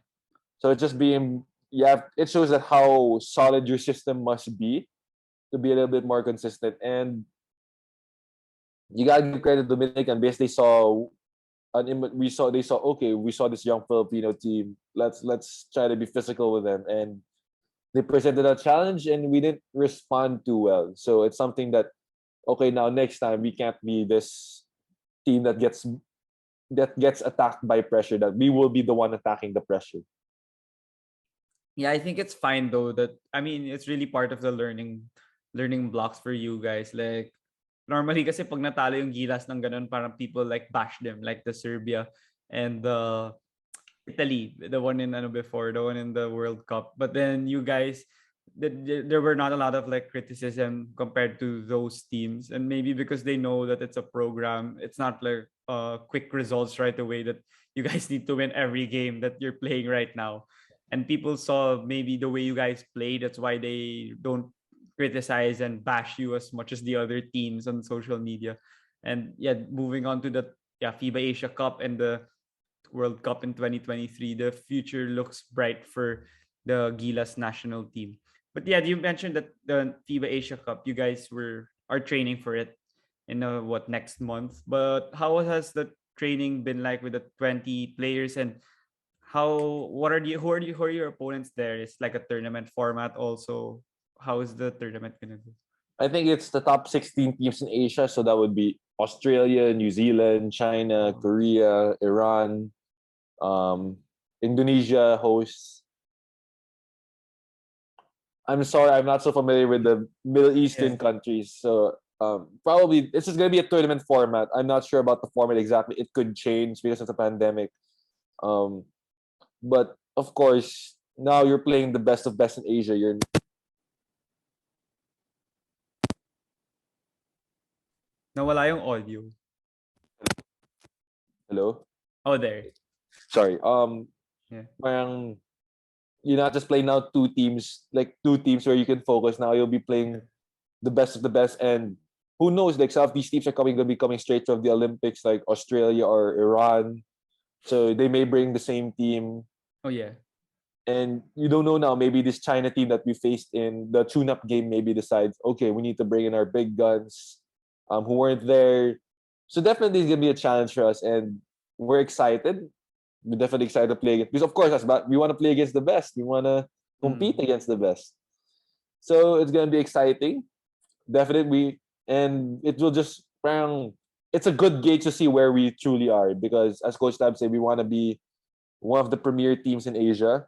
So it's just being, yeah, it shows that how solid your system must be to be a little bit more consistent. And you gotta give credit to Dominican because they saw they saw, okay, we saw this young Filipino team. Let's try to be physical with them, and they presented a challenge, and we didn't respond too well. So it's something that, okay, now next time we can't be this team that gets attacked by pressure. That we will be the one attacking the pressure. Yeah, I think it's fine though that I mean it's really part of the learning blocks for you guys. Like normally kasi pag natalo yung Gilas ng ganun, parang people like bash them, like the Serbia and the Italy, the one in ano before, the one in the World Cup. But then you guys, there were not a lot of like criticism compared to those teams, and maybe because they know that it's a program, it's not like quick results right away. That you guys need to win every game that you're playing right now, and people saw maybe the way you guys play. That's why they don't criticize and bash you as much as the other teams on social media. And yeah, moving on to the FIBA Asia Cup and the World Cup in 2023, the future looks bright for the Gilas national team. But yeah, you mentioned that the FIBA Asia Cup, you guys are training for it in what next month. But how has the training been like with the 20 players, and who are your opponents there? It's like a tournament format also. How is the tournament gonna go? I think it's the top 16 teams in Asia, so that would be Australia, New Zealand, China, Oh, Korea, Iran, um, Indonesia hosts. I'm sorry, I'm not so familiar with the Middle yeah. Eastern countries. So probably this is going to be a tournament format. I'm not sure about the format exactly. It could change because of the pandemic. Um, but of course, now you're playing the best of best in Asia. You're Nawala yung audio. hello. Oh, there. Sorry. Yeah. Parang you're not just playing now two teams where you can focus. Now you'll be playing the best of the best, and who knows? Like some of these teams are going to be coming straight from the Olympics, like Australia or Iran. So they may bring the same team, Oh yeah. and you don't know now. Maybe this China team that we faced in the tune-up game maybe decides, okay, we need to bring in our big guns, who weren't there. So definitely it's gonna be a challenge for us, and we're excited. We're definitely excited to play against, because of course, we want to play against the best. We want to compete Mm. against the best. So it's gonna be exciting, definitely. And it will just it's a good gauge to see where we truly are, because as Coach Tab said, we want to be one of the premier teams in Asia,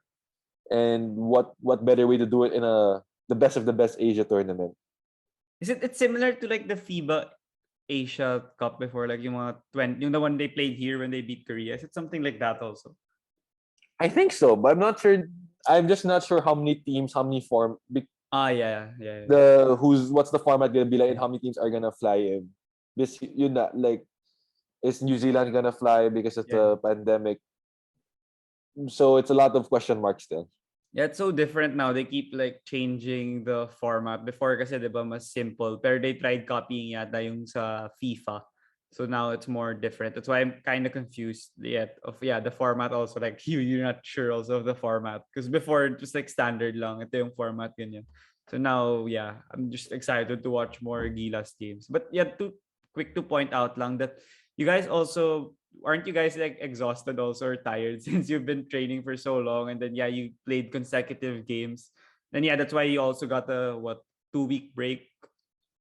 and what better way to do it in the best of the best Asia tournament. Is it's similar to like the FIBA Asia Cup before, like yung mga 20, yung the one they played here when they beat Korea? Is it something like that also? I think so, but I'm not sure. I'm just not sure how many teams, how many Yeah. the what's the format gonna be like, and Yeah. how many teams are gonna fly in. This you know, like, is New Zealand gonna fly because of Yeah. the pandemic? So it's a lot of question marks still. Yeah, it's so different now. They keep like changing the format. Before kasi 'di ba mas simple, pero they tried copying yata yung sa FIFA. So now it's more different. That's why I'm kind of confused yet of the format also, like you're not sure also of the format because before it was like standard lang ito yung format ganyan. So now I'm just excited to watch more Gilas games. But yeah, too quick to point out lang that you guys also aren't you guys like exhausted also or tired since you've been training for so long and then you played consecutive games. Then that's why you also got a 2 week break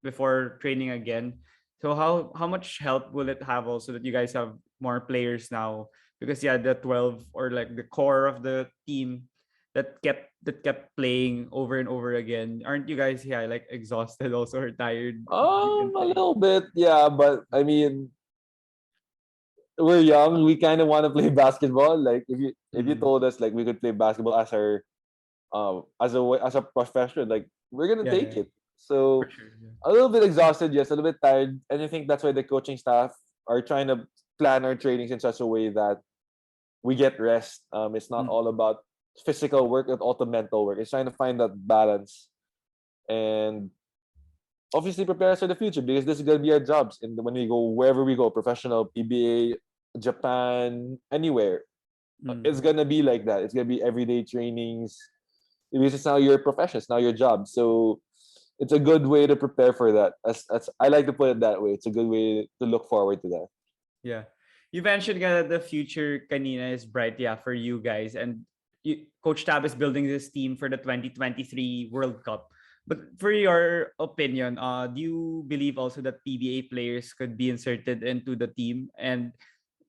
before training again. So how much help will it have also that you guys have more players now? Because the 12 or like the core of the team that kept playing over and over again. Aren't you guys like exhausted also or tired? A little bit, yeah, but I mean, we're young. We kind of want to play basketball. Like, if you Mm. told us like we could play basketball as our as a profession, like, we're gonna take Yeah, it. for So sure. a little bit exhausted, yes, a little bit tired, and I think that's why the coaching staff are trying to plan our trainings in such a way that we get rest. It's not Mm. all about physical work, it's also mental work. It's trying to find that balance and obviously prepare us for the future because this is gonna be our jobs. And when we go wherever we go, professional, PBA, Japan, anywhere, Mm. it's gonna be like that. It's gonna be everyday trainings because it's now your profession, it's now your job. So it's a good way to prepare for that. As I like to put it that way. It's a good way to look forward to that. Yeah. You mentioned that the future kanina is bright, for you guys. And Coach Tab is building this team for the 2023 World Cup. But for your opinion, do you believe also that PBA players could be inserted into the team? And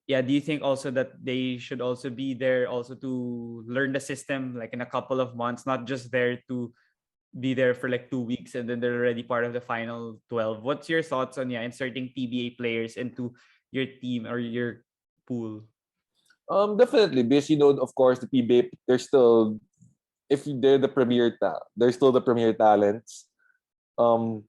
do you think also that they should also be there also to learn the system like in a couple of months, not just there to be there for like 2 weeks and then they're already part of the final 12? What's your thoughts on inserting PBA players into your team or your pool? Definitely because of course the PBA they're still if they're the they're still the premier talents. Um,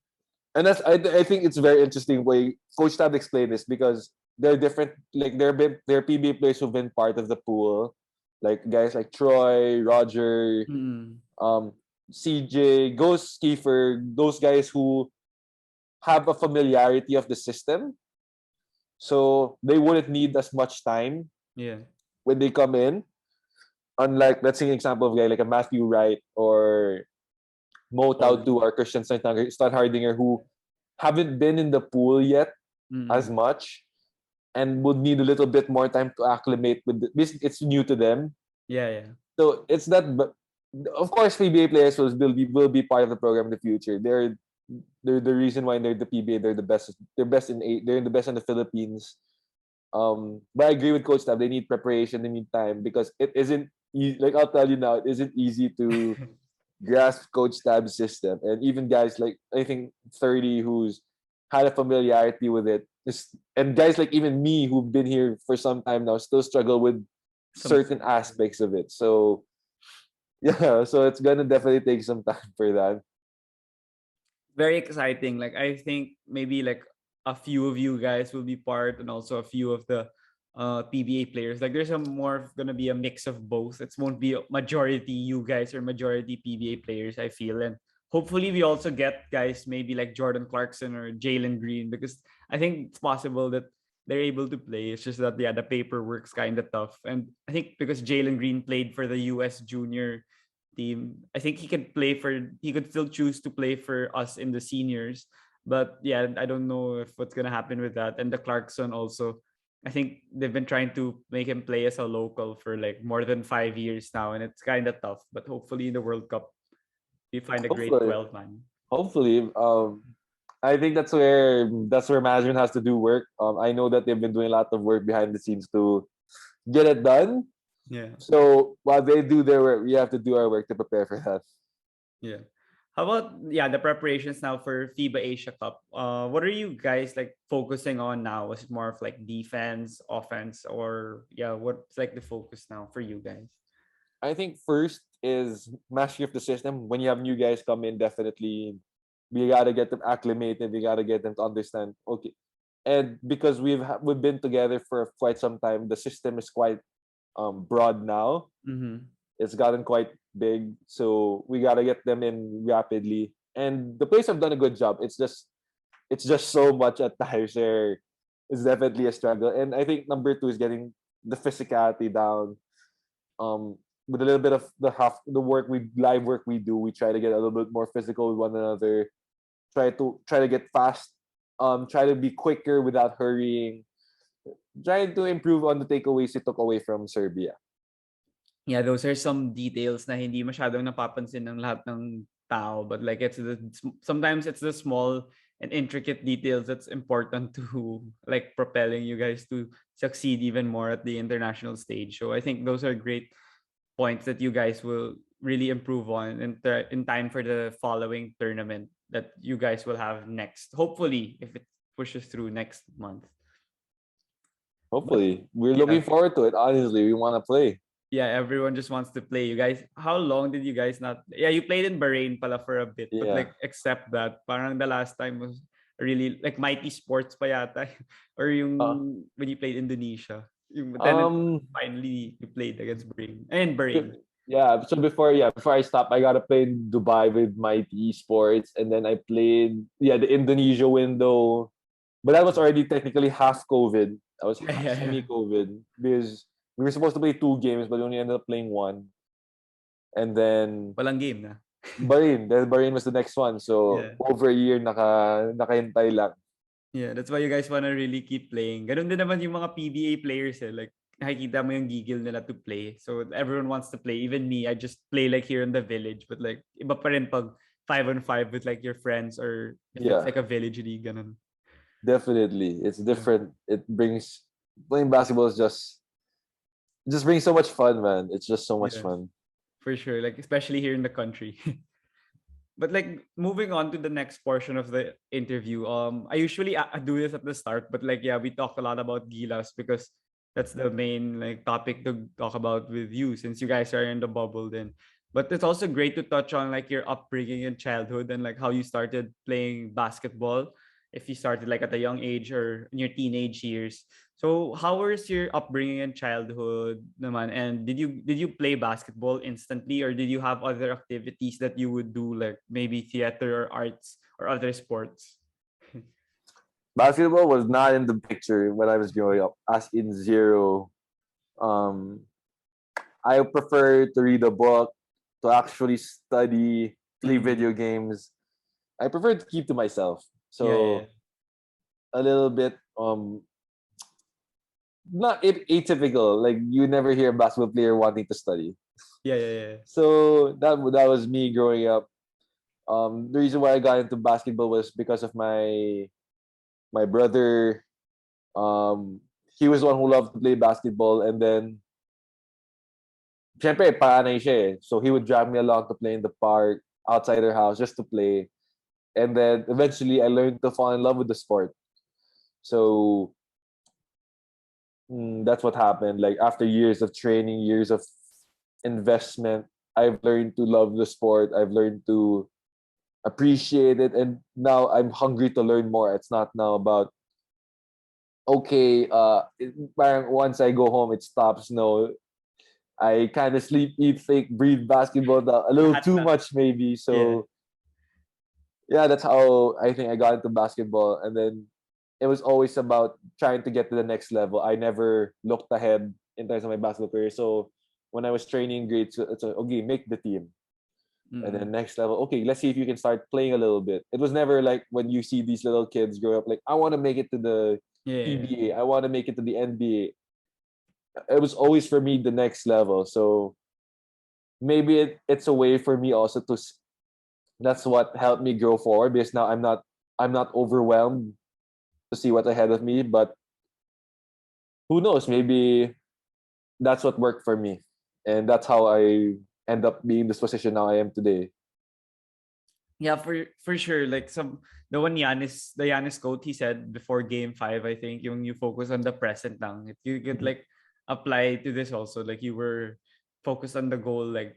and I think it's very interesting way Coach Tab explained this because they're different. Like they're PBA players who've been part of the pool, like guys like Troy, Roger, Mm. um, CJ, Ghost, Kiefer, those guys who have a familiarity of the system, so they wouldn't need as much time Yeah. when they come in. Unlike, let's say, an example of a guy like a Matthew Wright or Mo Paul. Tautu or Christian Stan Hardinger who haven't been in the pool yet as Mm. much and would need a little bit more time to acclimate with this. It's new to them, Yeah. so it's that. But of course, PBA players will be part of the program in the future. They're the reason why they're the PBA. They're the best. They're best in eight. They're the best in the Philippines. But I agree with Coach Tab. They need preparation. They need time because it isn't like I'll tell you now. It isn't easy to grasp Coach Tab's system, and even guys like I think 30 who's had a familiarity with it, and guys like even me who've been here for some time now still struggle with Some certain aspects of it. So yeah, so it's gonna definitely take some time for that. very exciting. Like I think maybe like a few of you guys will be part and also a few of the PBA players. Like there's a more gonna be a mix of both. It won't be a majority you guys or majority PBA players, I feel. And hopefully we also get guys maybe like Jordan Clarkson or Jalen Green because I think it's possible that they're able to play. It's just that the paperwork's kind of tough. And I think because Jalen Green played for the US junior team. I think he could still choose to play for us in the seniors. But I don't know if what's gonna happen with that. And the Clarkson also, I think they've been trying to make him play as a local for like more than 5 years now, and it's kind of tough. But hopefully in the World Cup, we find a great Hopefully, 12 man. hopefully. I think that's where management has to do work. I know that they've been doing a lot of work behind the scenes to get it done. Yeah, So while they do their work, we have to do our work to prepare for that. yeah. How about the preparations now for FIBA Asia Cup? What are you guys like focusing on now? Is it more of like defense, offense, or what's like the focus now for you guys? I think first is mastery of the system. When you have new guys come in, definitely we gotta get them acclimated. We gotta get them to understand. Okay, and because we've been together for quite some time, the system is quite broad now. Mm-hmm. It's gotten quite big, so we gotta get them in rapidly. And the players have done a good job. It's just so much at times where it's definitely a struggle. And I think number two is getting the physicality down. With a little bit of the live work we do, we try to get a little bit more physical with one another. Try to get fast. Try to be quicker without hurrying. Trying to improve on the takeaways we took away from Serbia. Yeah, those are some details na hindi masyadong napapansin ng lahat ng tao, but like sometimes it's the small and intricate details that's important to like propelling you guys to succeed even more at the international stage. So I think those are great points that you guys will really improve on in time for the following tournament that you guys will have next. Hopefully, if it pushes through next month. But Hopefully, we're yeah, looking forward to it. Honestly, we want to play. yeah, everyone just wants to play. You guys, how long did you guys not? Yeah, you played in Bahrain pala for a bit, but Yeah. like except that, parang the last time was really like Mighty Sports pa yata, or Uh, yung when you played Indonesia. Yung then um. finally you played against Bahrain and Bahrain. Yeah. So before I stopped, I got to play in Dubai with my esports, and then I played the Indonesia window, but that was already technically half COVID. I was Yeah, half yeah, yeah. semi-COVID because we were supposed to play two games, but we only ended up playing one. And then Walang game na. Bahrain was the next one. So Yeah. over a year nakahintay lang. Yeah, that's why you guys wanna really keep playing. Ganun din naman yung mga PBA players eh. Like, nakikita mo yung gigil nila to play. So, everyone wants to play. Even me, I just play like here in the village. But like, iba pa rin pag 5-on-5 with like your friends or if it's Yeah, like a village league, ganun. definitely. It's Yeah. different. It brings playing basketball is just brings so much fun, man. It's just so much Yeah, fun. for sure. Like, especially here in the country. But like moving on to the next portion of the interview, I usually do this at the start, but like yeah, we talk a lot about Gilas because that's the main like topic to talk about with you since you guys are in the bubble then. But it's also great to touch on like your upbringing and childhood and like how you started playing basketball. If you started like at a young age or in your teenage years. So how was your upbringing and childhood naman? And did you play basketball instantly or did you have other activities that you would do like maybe theater or arts or other sports? Basketball was not in the picture when I was growing up, as in zero. Um, I prefer to read a book, to actually study, play Mm. video games. I prefer to keep to myself. Yeah, yeah, So a little bit not atypical. Like you never hear a basketball player wanting to study. yeah, yeah, yeah, yeah. So that was me growing up. The reason why I got into basketball was because of my brother. Um, he was the one who loved to play basketball, and then syempre, panay siya eh. So he would drag me along to play in the park outside their house just to play. And then eventually I learned to fall in love with the sport. So that's what happened. Like after years of training, years of investment, I've learned to love the sport. I've learned to appreciate it. And now I'm hungry to learn more. It's not now about, okay, parang once I go home, it stops. No, I kind of sleep, eat, think, breathe basketball a little Lahat too na. much, maybe. Yeah. So yeah, that's how I think I got into basketball. And then it was always about trying to get to the next level. I never looked ahead in terms of my basketball career. So when I was training grades, it's like, okay, make the team. And then Mm-mm. next level, okay, let's see if you can start playing a little bit. It was never like when you see these little kids grow up, like, I want to make it to the Yeah, yeah. PBA. I want to make it to the NBA. It was always for me the next level. So maybe it's a way for me also that's what helped me grow forward because now I'm not overwhelmed to see what's ahead of me, but who knows, maybe that's what worked for me, and that's how I end up being this position now I am today. Yeah, for sure. Like the Giannis quote he said before game 5, I think, yung you focus on the present lang. If you could Mhm. like apply to this also. Like you were focus on the goal, like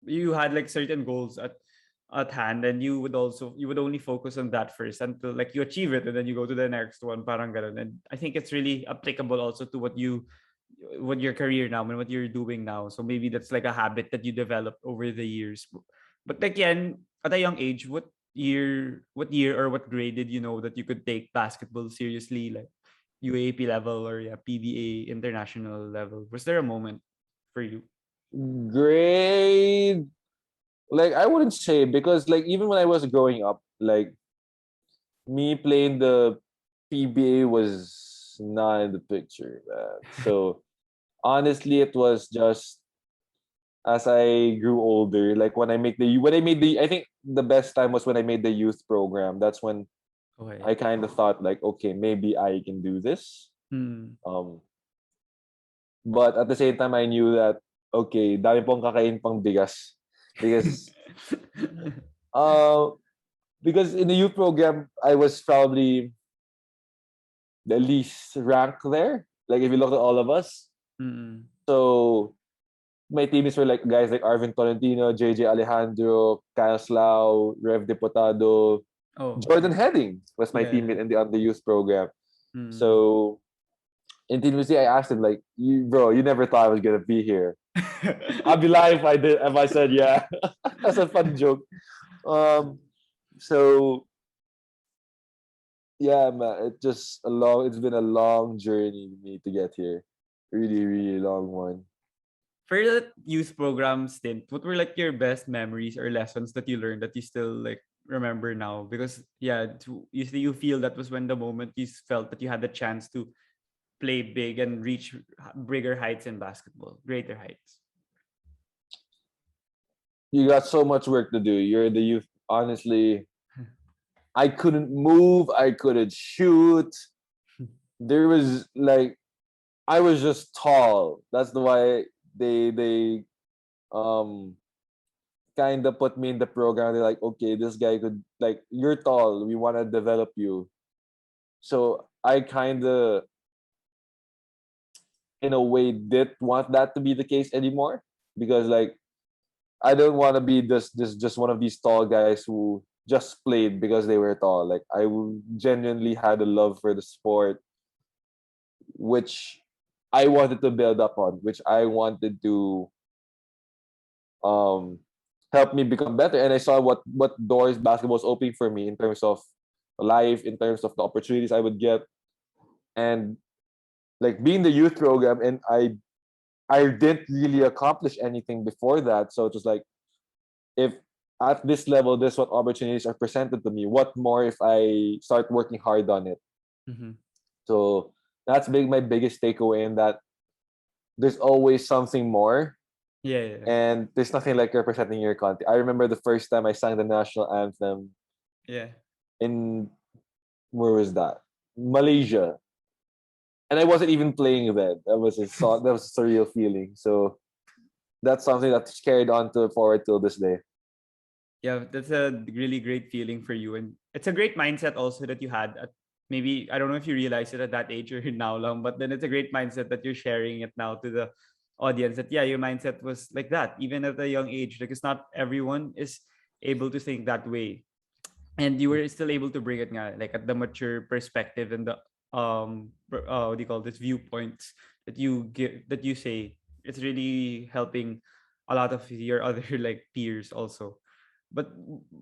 you had like certain goals at hand, and you would only focus on that first until like you achieve it, and then you go to the next one, parang ganun. And I think it's really applicable also to what your career now and what you're doing now. So maybe that's like a habit that you developed over the years. But again, at a young age, what year or what grade did you know that you could take basketball seriously, like UAP level or yeah, PBA international level? Was there a moment for you? Grade, like I wouldn't say, because like even when I was growing up, like me playing the PBA was not in the picture, man. So honestly, it was just as I grew older, like when I made the I think the best time was when I made the youth program. That's when Okay. I kind of thought like, okay, maybe I can do this. Hmm. Um, but at the same time, I knew that okay, dami pong kakain pang bigas because uh because in the youth program I was probably the least ranked there. Like if you look at all of us, Mm-mm. so my teammates were like guys like Arvin Tolentino, JJ Alejandro, Kyle Slau, Rev Deputado, Oh, Jordan Heading was my yeah. teammate in the under youth program. Mm. So in Team UC, I asked him like, bro, you never thought I was gonna be here. I'd be lying if I said yeah. That's a fun joke. Um, so yeah, man, it's been a long journey for me to get here. Really, really long one. For the youth program stint, what were like your best memories or lessons that you learned that you still like remember now? Because yeah, you feel that was when the moment you felt that you had the chance to play big and reach bigger heights in basketball, greater heights. You got so much work to do. You're the youth. Honestly, I couldn't move. I couldn't shoot. There was like I was just tall. That's the why they um kind of put me in the program. They're like, okay, this guy could like you're tall. We want to develop you. So I kind of in a way did want that to be the case anymore because like I don't want to be this just one of these tall guys who just played because they were tall. Like genuinely had a love for the sport, which I wanted to build up on, which I wanted to um help me become better. And I saw what doors basketball was opening for me in terms of life, in terms of the opportunities I would get, and like being the youth program. And I didn't really accomplish anything before that, so it was like if at this level, this what opportunities are presented to me. What more if I start working hard on it? Mm-hmm. So that's my biggest takeaway in that there's always something more Yeah, yeah, and there's nothing like representing your country. I remember the first time I sang the national anthem yeah. in where was that? Malaysia. And I wasn't even playing then. That was a surreal feeling. So that's something that's carried on to forward till this day. Yeah, that's a really great feeling for you, and it's a great mindset also that you had at maybe I don't know if you realize it at that age or now long, but then it's a great mindset that you're sharing it now to the audience. That yeah, your mindset was like that even at a young age. Like it's not everyone is able to think that way, and you were still able to bring it nga, like at the mature perspective and the what do you call this viewpoints that you give that you say. It's really helping a lot of your other like peers also. But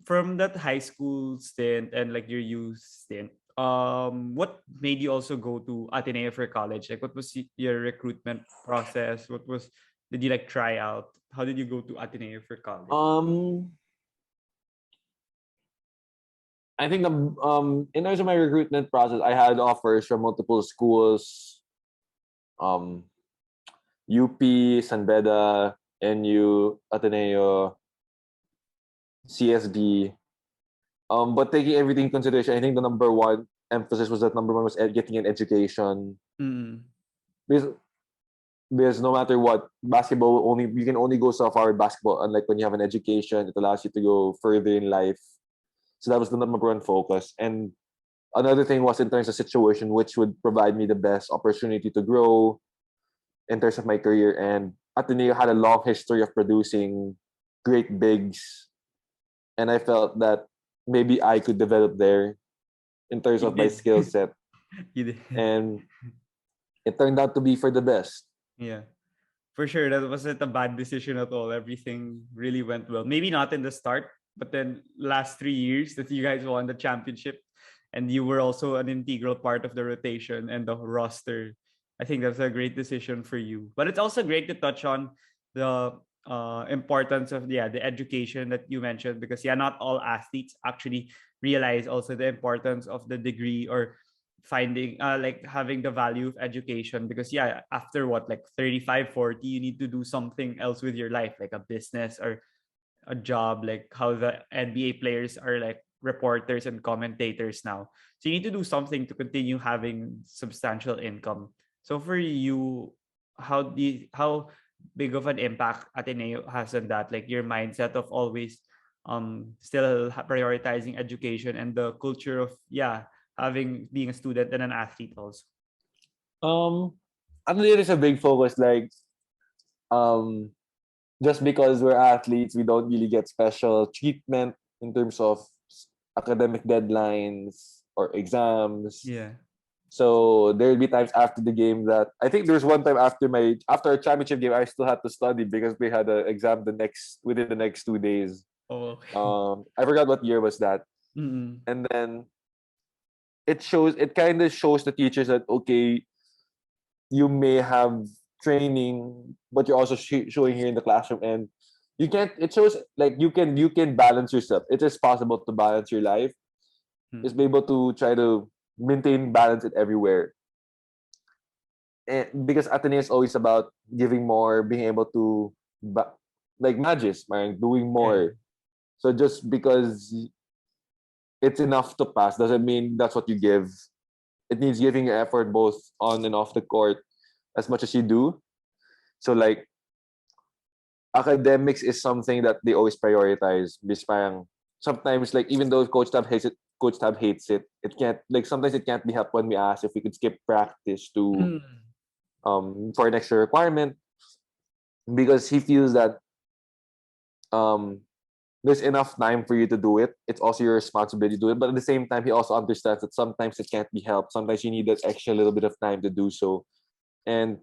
from that high school stint and like your youth stint, what made you also go to Ateneo for college? Like, what was your recruitment process? What was did you like try out? How did you go to Ateneo for college? Um, I think in terms of my recruitment process, I had offers from multiple schools, um, UP, San Beda, NU, Ateneo, CSB. But taking everything in consideration, I think the number one emphasis was that number one was getting an education Mm. because no matter what, basketball only you can only go so far with basketball. Unlike when you have an education, it allows you to go further in life. So that was the number one focus. And another thing was in terms of situation, which would provide me the best opportunity to grow in terms of my career. And Ateneo had a long history of producing great bigs, and I felt that maybe I could develop there in terms You of my did. skill set, You did. and it turned out to be for the best. Yeah. For sure, that wasn't a bad decision at all. Everything really went well. Maybe not in the start, but then last 3 years that you guys won the championship, and you were also an integral part of the rotation and the roster. I think that's a great decision for you. But it's also great to touch on the importance of the education that you mentioned, because not all athletes actually realize also the importance of the degree, or finding like having the value of education, because after what, like 35, 40, you need to do something else with your life, like a business or a job, like how the NBA players are like reporters and commentators now. So you need to do something to continue having substantial income. So for you, how big of an impact Ateneo has on that, like your mindset of always still prioritizing education and the culture of having being a student and an athlete also. I think it is a big focus. Like, um, just because we're athletes, we don't really get special treatment in terms of academic deadlines or exams. Yeah. So there'll be times after the game that I think there's one time after our championship game, I still had to study because we had an exam within the next 2 days. Oh, okay. I forgot what year was that, Mm-mm. and then it kind of shows the teachers that okay, you may have training, but you're also showing here in the classroom, and you can't. It shows like you can balance yourself. It is possible to balance your life. Just be able to try to maintain balance it everywhere. And because Ateneo is always about giving more, being able to like Magis, man, doing Yeah. more. So just because it's enough to pass doesn't mean that's what you give. It needs giving your effort both on and off the court as much as you do. So like academics is something that they always prioritize. Because parang sometimes like even though Coach Tab hates it. It can't like sometimes it can't be helped when we ask if we could skip practice to Mm. for an extra requirement because he feels that um there's enough time for you to do it. It's also your responsibility to do it. But at the same time, he also understands that sometimes it can't be helped. Sometimes you need that extra little bit of time to do so. And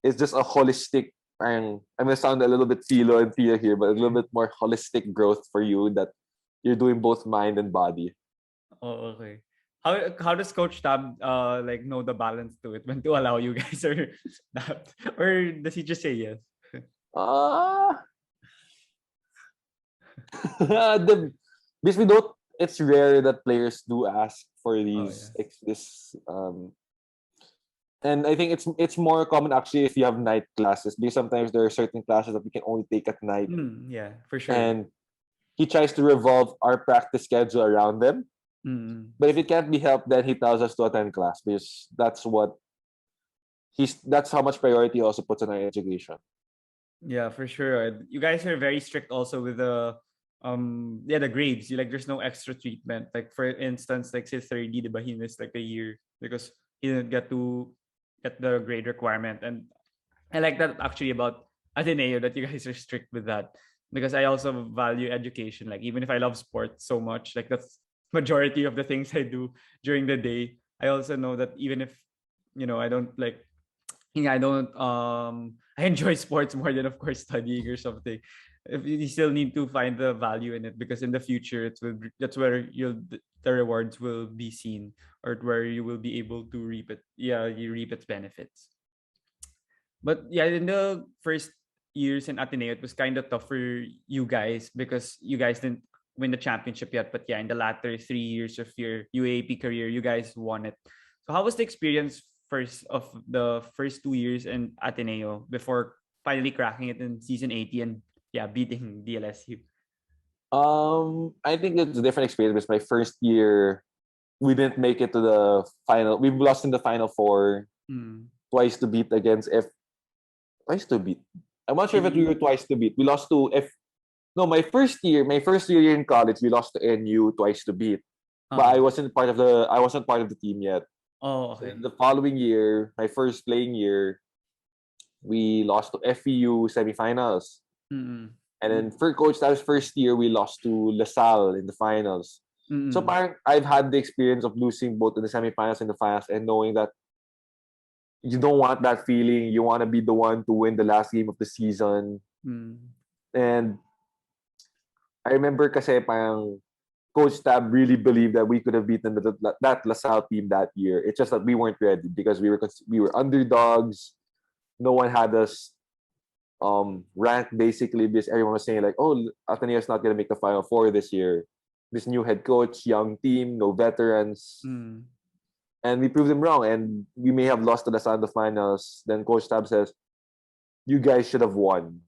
it's just a holistic, I'm going to sound a little bit philo and Thea here, but a little bit more holistic growth for you that you're doing both mind and body. Oh, okay. How does Coach Tab like know the balance to it, when to allow you guys, or not, or does he just say yes? Ah, because we don't. It's rare that players do ask for Oh yeah. and I think it's more common actually if you have night classes because sometimes there are certain classes that we can only take at night, Yeah, for sure. and he tries to revolve our practice schedule around them. Mm. But if it can't be helped, then he tells us to attend class because that's how much priority he also puts on our education. Yeah, for sure. You guys are very strict also with the grades. You like there's no extra treatment. Like for instance, like say 30, diba, he missed like a year because he didn't get to get the grade requirement. And I like that actually about Ateneo, that you guys are strict with that, because I also value education. Like even if I love sports so much, like that's majority of the things I do during the day. I also know that even if I don't like I don't I enjoy sports more than of course studying or something. If you still need to find the value in it, because in the future that's where the rewards will be seen, or where you will be able to reap it. Yeah, you reap its benefits. But yeah, in the first years in Ateneo, it was kind of tough for you guys because you guys didn't win the championship yet. But yeah, in the latter 3 years of your UAP career, you guys won it. So how was the experience of the first 2 years in Ateneo before finally cracking it in season 80 and beating DLSU? I think it's a different experience because my first year we didn't make it to the final. We lost in the final four Mm. twice to beat against F. Twice to beat. I'm not sure if we were Really? twice to beat. We lost to F. No, my first year in college, we lost to NU twice to beat. But Uh-huh. I wasn't part of the team yet. Oh, So okay. the following year, my first playing year, we lost to FEU semifinals. Mm-mm. And then for Coach Tab's first year, we lost to LaSalle in the finals. So Mm-mm. parang I've had the experience of losing both in the semifinals and the finals and knowing that you don't want that feeling. You want to be the one to win the last game of the season. Mm. And I remember kasi parang Coach Tab really believed that we could have beaten that LaSalle team that year. It's just that we weren't ready because we were underdogs. No one had us ranked basically because everyone was saying like, oh, Ateneo is not gonna make the Final Four this year. This new head coach, young team, no veterans. Mm. And we proved them wrong. And we may have lost to the Santa finals. Then Coach Tab says, you guys should have won.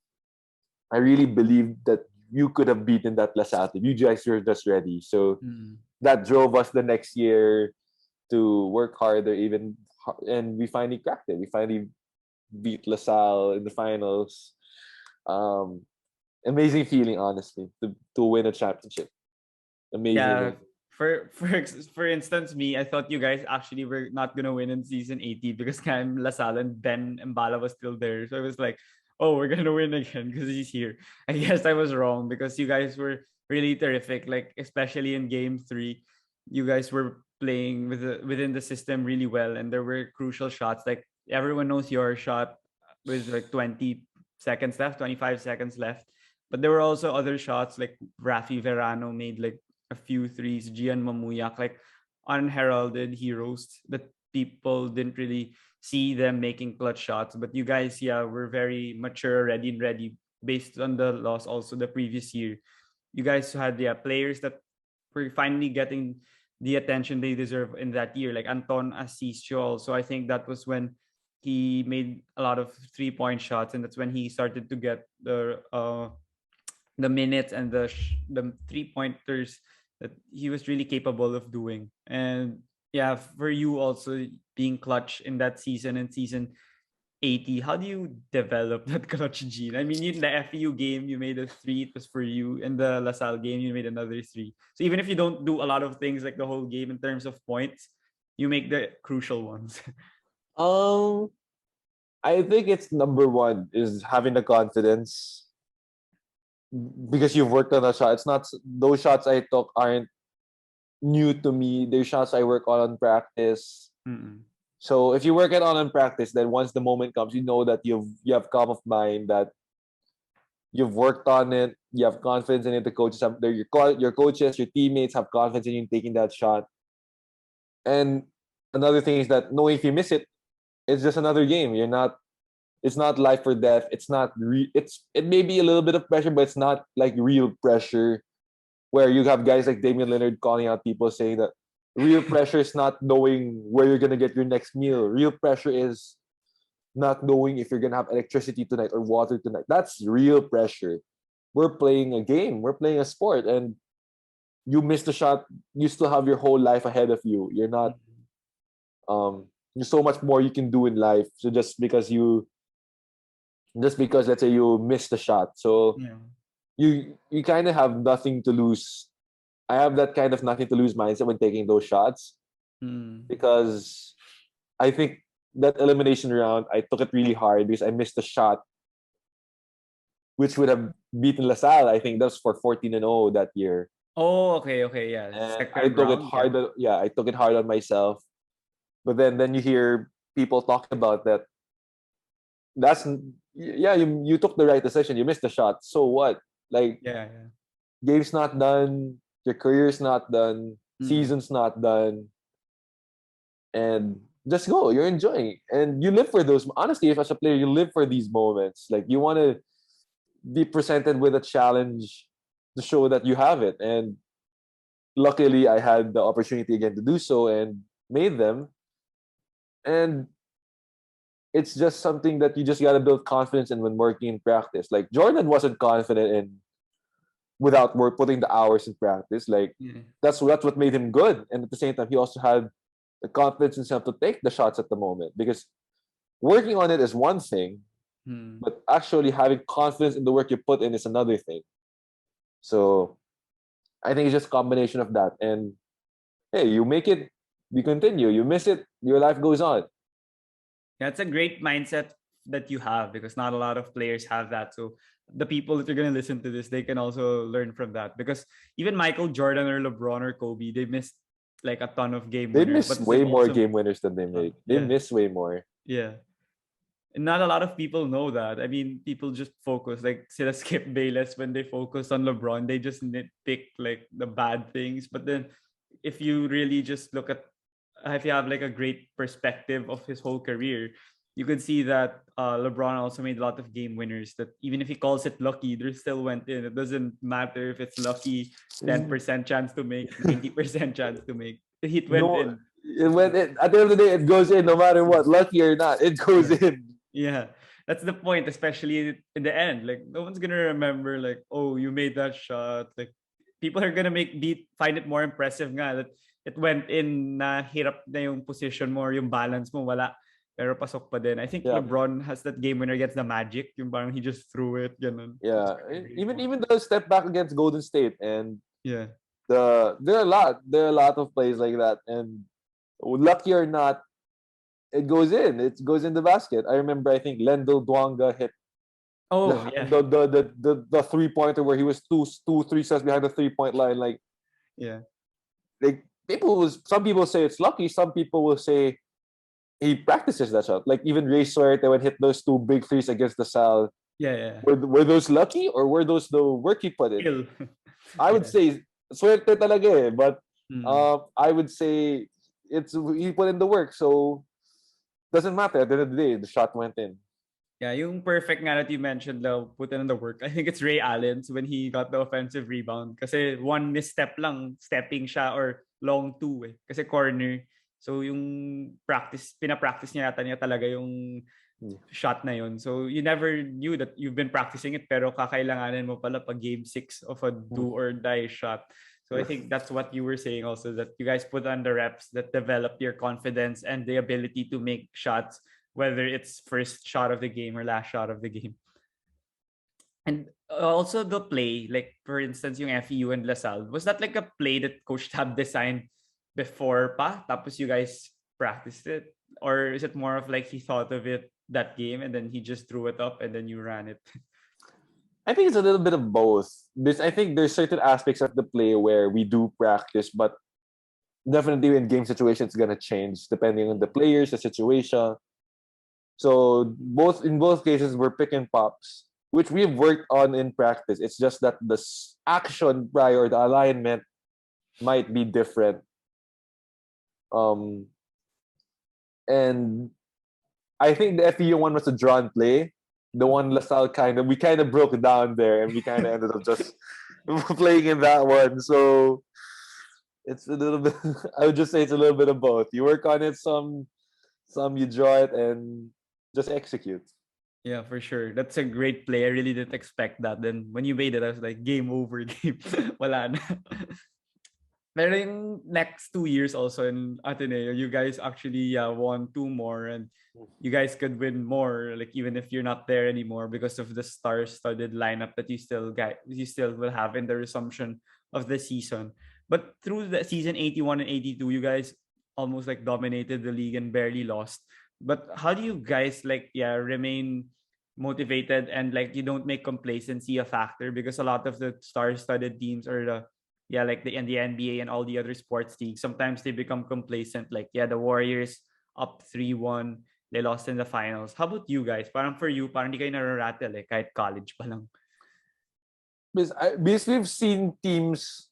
I really believe that you could have beaten that LaSalle team. You guys were just ready. So Mm. that drove us the next year to work harder, and we finally cracked it. We finally beat LaSalle in the finals. Amazing feeling, honestly, to win a championship. Amazing Yeah. win. For instance, me, I thought you guys actually were not gonna win in season 80 because Cam LaSalle and Ben Mbala was still there. So I was like, oh, we're gonna win again because he's here. I guess I was wrong because you guys were really terrific. Like especially in game 3, you guys were playing within the system really well, and there were crucial shots. Like everyone knows your shot with like 20 seconds left, 25 seconds left. But there were also other shots like Rafi Verano made like a few threes, Gian Mamuyak, like unheralded heroes that people didn't really see them making clutch shots. But you guys, yeah, were very mature, ready based on the loss also the previous year. You guys had players that were finally getting the attention they deserve in that year, like Anton Asisio also. I think that was when he made a lot of 3-point shots, and that's when he started to get the minutes and the 3-pointers that he was really capable of doing. And yeah, for you also being clutch in that season and season 80, how do you develop that clutch gene? I mean, in the FEU game, you made a three, it was for you. In the LaSalle game, you made another three. So even if you don't do a lot of things like the whole game in terms of points, you make the crucial ones. Um, I think it's number one is having the confidence because you've worked on a shot. It's not those shots I took aren't new to me. They're shots I work on practice. Mm-mm. So if you work it on in practice, then once the moment comes, you know that you have calm of mind, that you've worked on it. You have confidence in it. The coaches have your coaches, your teammates have confidence in you in taking that shot. And another thing is that knowing if you miss it, it's just another game. You're not. It's not life or death. It's not. It may be a little bit of pressure, but it's not like real pressure where you have guys like Damian Leonard calling out people saying that real pressure is not knowing where you're gonna get your next meal. Real pressure is not knowing if you're gonna have electricity tonight or water tonight. That's real pressure. We're playing a game. We're playing a sport, and you miss the shot. You still have your whole life ahead of you. You're not. There's so much more you can do in life. So just because let's say you miss the shot, so Yeah. you kind of have nothing to lose. I have that kind of nothing to lose mindset when taking those shots Mm. because I think that elimination round I took it really hard because I missed the shot which would have beaten LaSalle. I think that was for 14-0 that year. Oh, okay, yeah. And I Second took it round, yeah. hard. Yeah, I took it hard on myself. But then you hear people talking about that. That's yeah, you took the right decision. You missed the shot. So what? Like Yeah. game's not done. Your career's not done. Mm. Season's not done. And just go. You're enjoying, and you live for those. Honestly, if as a player, you live for these moments. Like you want to be presented with a challenge to show that you have it. And luckily, I had the opportunity again to do so and made them. And it's just something that you just got to build confidence in when working in practice. Like Jordan wasn't confident in without work putting the hours in practice. Like Yeah. that's what made him good. And at the same time, he also had the confidence in himself to take the shots at the moment because working on it is one thing, Mm. but actually having confidence in the work you put in is another thing. So I think it's just a combination of that. And hey, you make it, you continue. You miss it, your life goes on. That's a great mindset that you have, because not a lot of players have that. So the people that are gonna listen to this, they can also learn from that, because even Michael Jordan or LeBron or Kobe, they missed like a ton of game They winners, miss but they've way more also game winners than they make. They yeah, miss way more. yeah. And not a lot of people know that. I mean, people just focus like sila Skip Bayless when they focus on LeBron, they just nitpick like the bad things. But then if you really just look at, if you have like a great perspective of his whole career, you could see that LeBron also made a lot of game winners that even if he calls it lucky, they still went in. It doesn't matter if it's lucky, 10% chance to make, 90% chance to make. The Heat went No, in. at the end of the day, it goes in no matter what, lucky or not. It goes Yeah. in. Yeah, that's the point, especially in the end. Like no one's gonna remember like, oh, you made that shot. Like people are gonna find it more impressive nga that it went in, na hirap na yung position mo or yung balance mo wala. Pero pasok pa din. I think Yeah. LeBron has that game winner against the Magic. Yung parang he just threw it. Ganun. Yeah, It's a great even one. even the step back against Golden State, and Yeah. there are a lot of plays like that, and lucky or not, it goes in. It goes in the basket. I remember, I think Lendl Duanga hit Oh, yeah. the 3-pointer where he was three steps behind the 3-point line. Yeah. Like some people say it's lucky. Some people will say he practices that shot. Like even Ray Suerte when hit those two big threes against the Sal. Yeah, yeah. Were those lucky or were those the work he put in? Skill. I would say suerte talaga eh, but Mm. I would say it's he put in the work, so doesn't matter. At the end of the day, the shot went in. Yeah, yung perfect nga that you mentioned, though, put in the work. I think it's Ray Allen's when he got the offensive rebound. Kasi one misstep lang, stepping siya or long two eh. Kasi corner. So yung pinapractice niya yata niya talaga yung shot na yun. So you never knew that you've been practicing it, pero kakailanganin mo pala pag game 6 of a do or die shot. So I think that's what you were saying also, that you guys put on the reps that develop your confidence and the ability to make shots, whether it's first shot of the game or last shot of the game. And also the play, like for instance, yung FEU and LaSalle, was that like a play that Coach Tab designed before pa? Tapos you guys practiced it? Or is it more of like he thought of it that game and then he just threw it up and then you ran it? I think it's a little bit of both. I think there's certain aspects of the play where we do practice, but definitely in game situations, it's gonna change depending on the players, the situation. So in both cases, we're pick and pops, which we've worked on in practice. It's just that the action prior, the alignment might be different. And I think the FEU one was a drawn play. The one LaSalle we kind of broke down there, and we kind of ended up just playing in that one. So it's a little bit. I would just say it's a little bit of both. You work on it, some you draw it, and just execute. Yeah, for sure. That's a great play. I really didn't expect that. Then when you made it, I was like, game over, game. Wala na. Pero yung next 2 years also in Ateneo, you guys actually won 2 more, and you guys could win more, like even if you're not there anymore, because of the star-studded lineup that you still will have in the resumption of the season. But through the season 81 and 82, you guys almost like dominated the league and barely lost. But how do you guys remain motivated and like you don't make complacency a factor? Because a lot of the star-studded teams or like the NBA and all the other sports leagues, sometimes they become complacent. Like the Warriors up 3-1, they lost in the finals. How about you guys? Parang for you, parang di kayo nararattle eh, kahit college pa lang. Because we've seen teams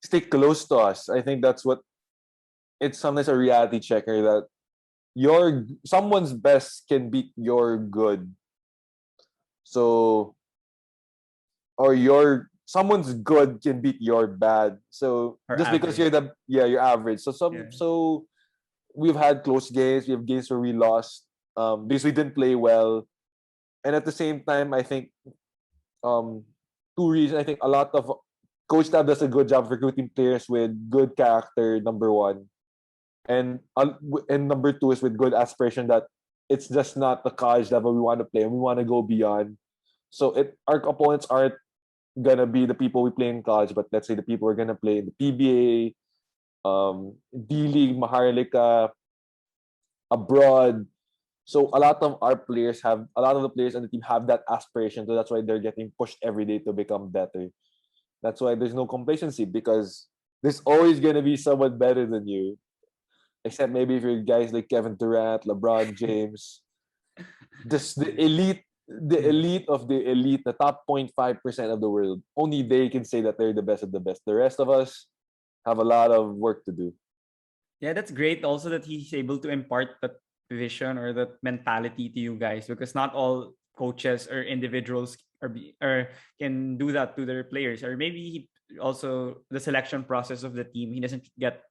stick close to us. I think that's what it's sometimes a reality checker that someone's best can beat your good. So or someone's good can beat your bad. So Or just because average. you're average. So we've had close games. We have games where we lost because we didn't play well, and at the same time, I think 2 reasons. I think a lot of Coach Tab does a good job of recruiting players with good character. Number one, and number two is with good aspiration. That it's just not the college level we want to play, and we want to go beyond. So our opponents aren't gonna be the people we play in college, but let's say the people we're gonna play in the PBA, D League, Maharlika, abroad. So a lot of the players on the team have that aspiration. So that's why they're getting pushed every day to become better. That's why there's no complacency, because there's always gonna be someone better than you. Except maybe if you're guys like Kevin Durant, LeBron James, just the Yeah. elite of the elite, the top 0.5% of the world. Only they can say that they're the best of the best. The rest of us have a lot of work to do. Yeah, that's great also that he's able to impart that vision or that mentality to you guys, because not all coaches or individuals or can do that to their players. Or maybe also the selection process of the team, he doesn't get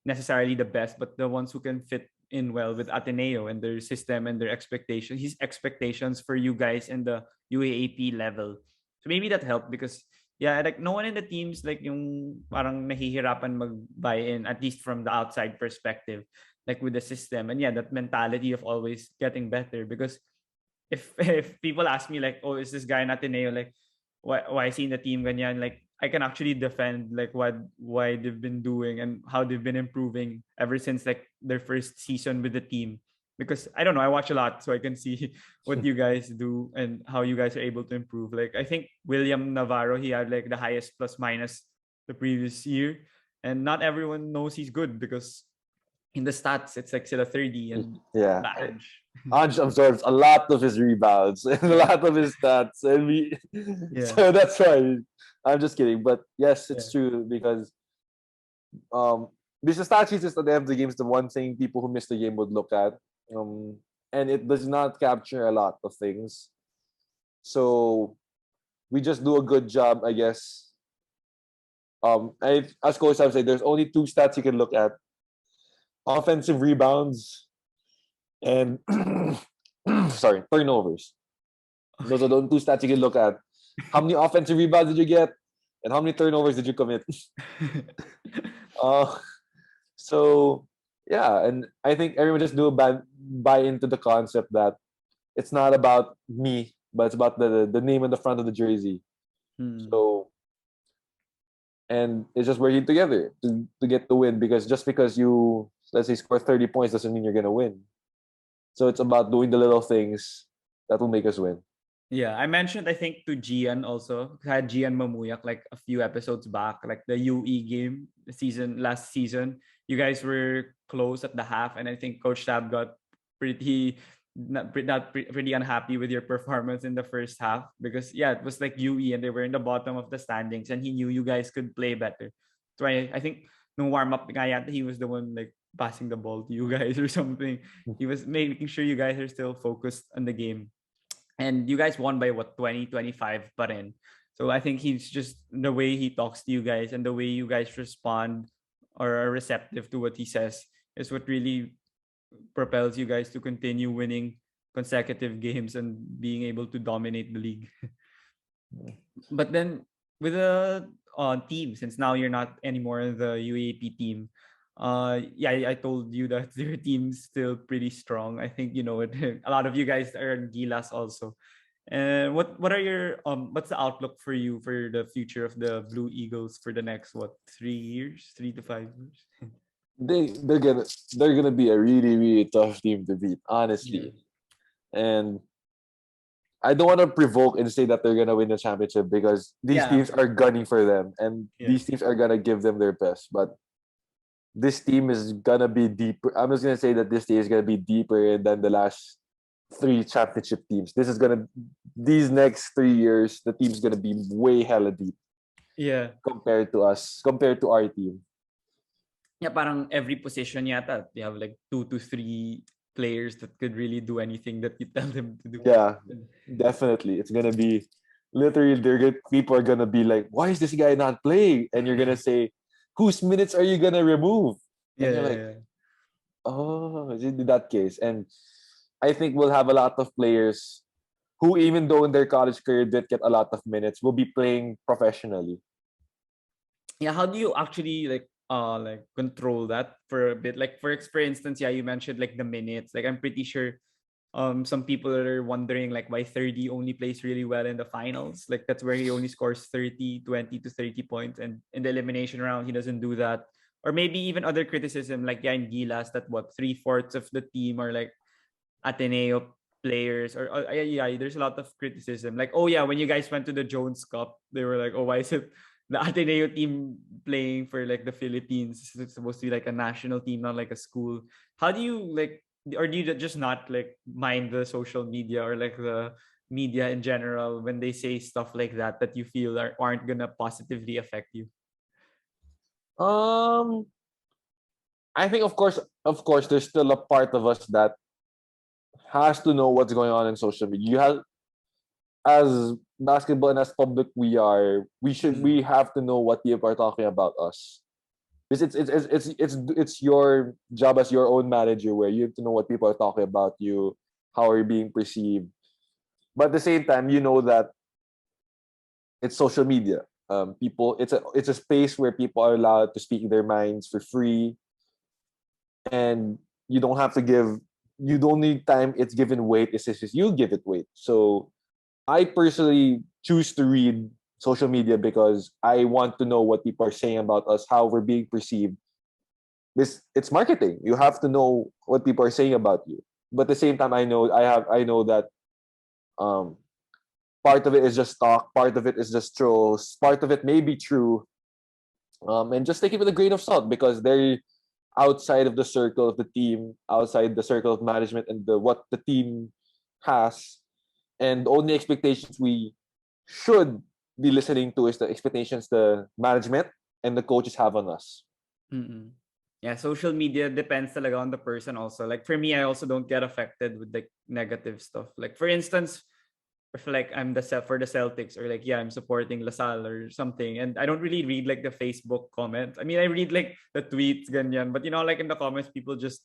necessarily the best, but the ones who can fit in well with Ateneo and their system and their expectations, his expectations for you guys in the UAAP level. So maybe that helped because yeah, like no one in the teams like yung parang nahihirapan mag-buy in, at least from the outside perspective, like with the system. And yeah, that mentality of always getting better. Because if people ask me like, oh, is this guy in Ateneo, like why is he in the team ganyan, like I can actually defend like why they've been doing and how they've been improving ever since like their first season with the team. Because I don't know, I watch a lot, so I can see what you guys do and how you guys are able to improve. Like I think William Navarro, he had like the highest plus minus the previous year, and not everyone knows he's good because in the stats it's like still a 30 and Yeah. Ange. Ange absorbs a lot of his rebounds and a lot of his stats. And Yeah. so that's why I'm just kidding. But yes, Yeah. it's true, because this stat sheet is at the end of the game is the one thing people who miss the game would look at. And it does not capture a lot of things. So we just do a good job, I guess. As Coach Sam said, there's only two stats you can look at: offensive rebounds and sorry, turnovers. Those are the only two stats you can look at. How many offensive rebounds did you get, and how many turnovers did you commit? uh, so yeah, and I think everyone just buy into the concept that it's not about me, but it's about the name on the front of the jersey. Hmm. So, and it's just working together to get the win, because just because you, let's say, score 30 points doesn't mean you're gonna win. So it's about doing the little things that will make us win. Yeah, I mentioned I think to Gian also. Had Gian Mamuyak like a few episodes back, like the UE game, the season last season. You guys were close at the half, and I think Coach Tab got pretty pretty unhappy with your performance in the first half because yeah, it was like UE and they were in the bottom of the standings, and he knew you guys could play better. So I think no warm up guy yata, he was the one like passing the ball to you guys or something. He was making sure you guys are still focused on the game, and you guys won by what, 20-25 pa rin. So I think he's just the way he talks to you guys and the way you guys respond or are receptive to what he says is what really propels you guys to continue winning consecutive games and being able to dominate the league. But then with the team, since now you're not anymore in the UAP team, yeah, I told you that your team's still pretty strong. I think you know it. A lot of you guys are in Gilas also. And what are your what's the outlook for you for the future of the Blue Eagles for the next what, 3 years, 3 to 5 years? They're they're gonna be a really really tough team to beat, Yeah. honestly. And I don't want to provoke and say that they're gonna win the championship, because these Yeah. teams are gunning for them, and Yeah. these teams are gonna give them their best. But this team is gonna be deeper. I'm just gonna say that this team is gonna be deeper than the last three championship teams. These next 3 years, the team's gonna be way hella deep Yeah. compared to our team. Yeah, parang every position yata, you have like 2 to 3 players that could really do anything that you tell them to do. Yeah, definitely. It's gonna be literally people are gonna be like, "Why is this guy not playing?" And you're gonna say, "Whose minutes are you gonna remove?" Yeah, And you're yeah, like, yeah. "Oh, is it that case?" And I think we'll have a lot of players who, even though in their college career did get a lot of minutes, will be playing professionally. Yeah, how do you actually like control that for a bit? Like for instance, yeah, you mentioned like the minutes. Like I'm pretty sure some people are wondering like why 30 only plays really well in the finals. Like that's where he only scores 30, 20 to 30 points, and in the elimination round he doesn't do that. Or maybe even other criticism like yeah in Gilas that what 3/4 of the team are like Ateneo players yeah, there's a lot of criticism. Like, oh yeah, when you guys went to the Jones Cup, they were like, oh, why is it the Ateneo team playing for like the Philippines? It's supposed to be like a national team, not like a school. How do you like, or do you just not like mind the social media or like the media in general when they say stuff like that you feel aren't gonna positively affect you? Um, I think of course, there's still a part of us that has to know what's going on in social media. You have as basketball and as public we have to know what people are talking about us. Because it's your job as your own manager where you have to know what people are talking about you, how are you being perceived. But at the same time, you know that it's social media. People, it's a space where people are allowed to speak their minds for free, and you don't have to give. You don't need time. It's given weight. It's just you give it weight. So I personally choose to read social media because I want to know what people are saying about us, how we're being perceived. It's marketing. You have to know what people are saying about you. But at the same time, I know that um part of it is just talk, part of it is just trolls, part of it may be true. And just take it with a grain of salt because they're outside of the circle of the team, outside the circle of management and what the team has. And the only expectations we should be listening to is the expectations the management and the coaches have on us. Mm-mm. Yeah, social media depends talaga on the person also. Like for me, I also don't get affected with like negative stuff. Like for instance, if like I'm for the Celtics or like yeah, I'm supporting LaSalle or something, and I don't really read like the Facebook comments. I mean, I read like the tweets, ganyan, but you know, like in the comments, people just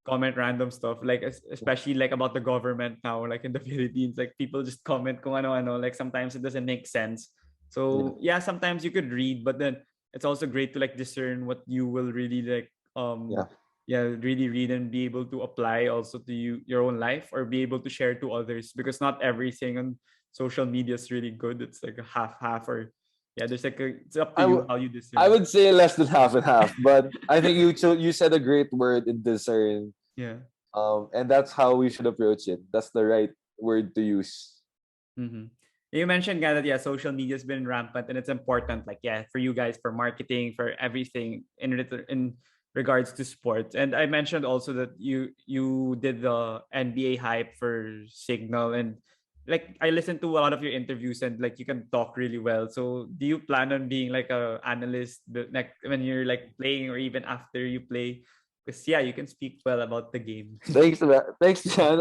comment random stuff, like especially like about the government now, like in the Philippines, like people just comment kung ano. Like sometimes it doesn't make sense. Yeah. So yeah, sometimes you could read, but then it's also great to like discern what you will really like Yeah. yeah, really read and be able to apply also to your own life or be able to share to others, because not everything on social media is really good. It's like a half or yeah, there's like it's up to I you w- how you I discern. would say less than half and half, but I think you said a great word in discern. Yeah. And that's how we should approach it. That's the right word to use. Mm-hmm. You mentioned that yeah, social media has been rampant and it's important. Like yeah, for you guys, for marketing, for everything in regards to sports. And I mentioned also that you did the NBA hype for Signal, and like I listened to a lot of your interviews and like you can talk really well. So do you plan on being like a analyst like when you're like playing or even after you play? Because yeah, you can speak well about the game. Thanks, Jan.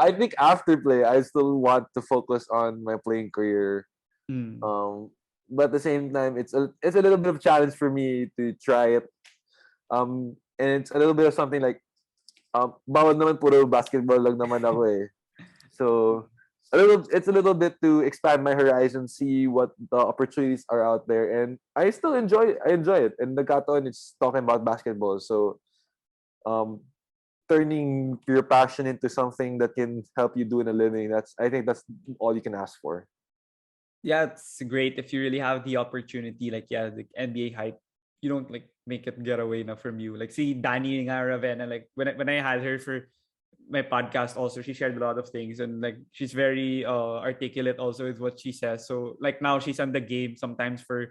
I think after play, I still want to focus on my playing career. Mm. Um, but at the same time, it's a little bit of a challenge for me to try it. And it's a little bit of something like bawal naman puro basketball lang naman ako eh. So it's a little bit to expand my horizon, see what the opportunities are out there, and I enjoy it. And nagkataon it's talking about basketball, so um, turning your passion into something that can help you do in a living. I think that's all you can ask for. Yeah, it's great if you really have the opportunity. Like, yeah, the NBA hype, you don't like make it get away now from you. Like, see, Danny nga Ravenna, like when I had her for my podcast, also she shared a lot of things, and like she's very articulate also with what she says. So like now she's on the game sometimes for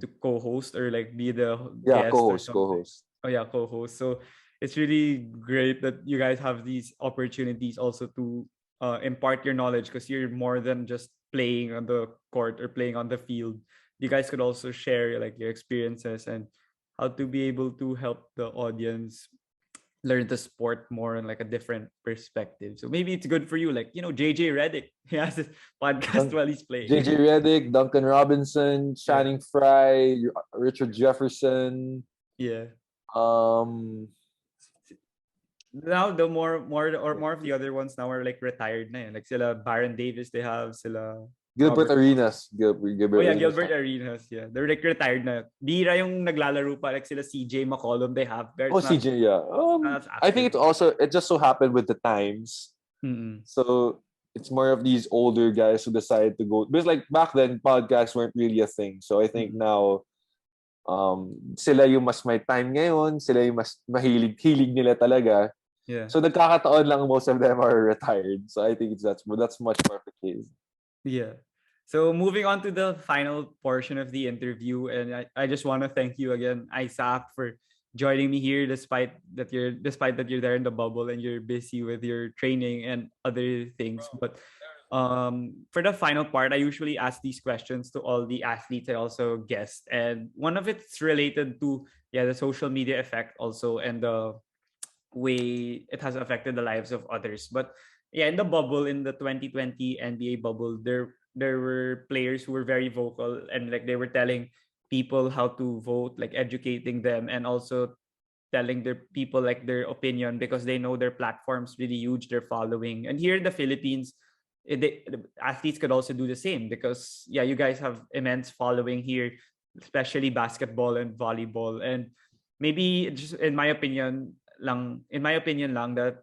to co-host or like be the Yeah, guest or co-host, something. co-host. Oh yeah, co-host. So it's really great that you guys have these opportunities also to impart your knowledge, because you're more than just playing on the court or playing on the field. You guys could also share like your experiences and how to be able to help the audience learn the sport more in like a different perspective. So maybe it's good for you, like you know, JJ Redick. He has this podcast Dun- while he's playing. JJ Redick, Duncan Robinson, Yeah, Channing Frye, Richard Jefferson. yeah. Um, Now the more of the other ones now are like retired na. Like sila Baron Davis, they have sila Gilbert Robert. Arenas. Oh Gilbert yeah, Arenas. Gilbert Arenas. Yeah, they're like retired na. Bira yung naglalaro pa, like sila CJ McCollum they have. But Oh, CJ, yeah. it's I think active. it just so happened with the times. Mm-mm. So it's more of these older guys who decide to go because like back then podcasts weren't really a thing. So I think Mm-mm. now sila yung mas may time ngayon, sila yung mas hilig nila talaga. Yeah. So nagkakataon lang most of them are retired. So I think that's much more the case. Yeah. So moving on to the final portion of the interview, and I just want to thank you again, Isaac, for joining me here despite that you're there in the bubble and you're busy with your training and other things. But for the final part, I usually ask these questions to all the athletes I also guest. And one of it's related to the social media effect also and the way it has affected the lives of others. But yeah, in the bubble, in the 2020 NBA bubble, there were players who were very vocal and like they were telling people how to vote, like educating them and also telling their people like their opinion because they know their platform's really huge, their following. And here in the Philippines, the athletes could also do the same because yeah, you guys have immense following here, especially basketball and volleyball. And maybe just in my opinion lang that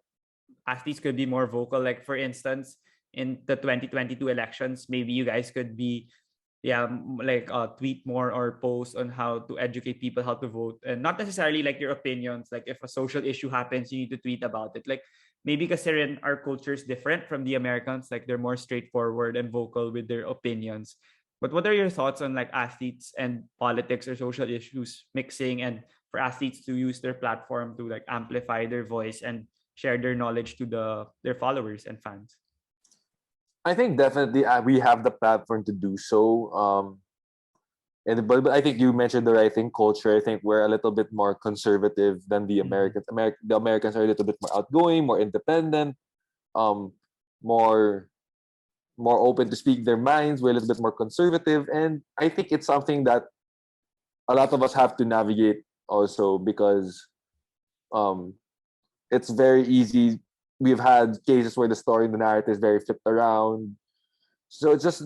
athletes could be more vocal. Like for instance, in the 2022 elections, maybe you guys could be like tweet more or post on how to educate people how to vote, and not necessarily like your opinions. Like if a social issue happens, you need to tweet about it. Like maybe because our culture is different from the Americans, like they're more straightforward and vocal with their opinions. But what are your thoughts on like athletes and politics or social issues mixing, and for athletes to use their platform to like amplify their voice and share their knowledge to their followers and fans? I think definitely we have the platform to do so. But I think you mentioned the right thing. Culture. I think we're a little bit more conservative than the Mhm. Americans. The Americans are a little bit more outgoing, more independent, um, more more open to speak their minds. We're a little bit more conservative, and I think it's something that a lot of us have to navigate also because um, it's very easy. We've had cases where the story and the narrative is very flipped around. So it's just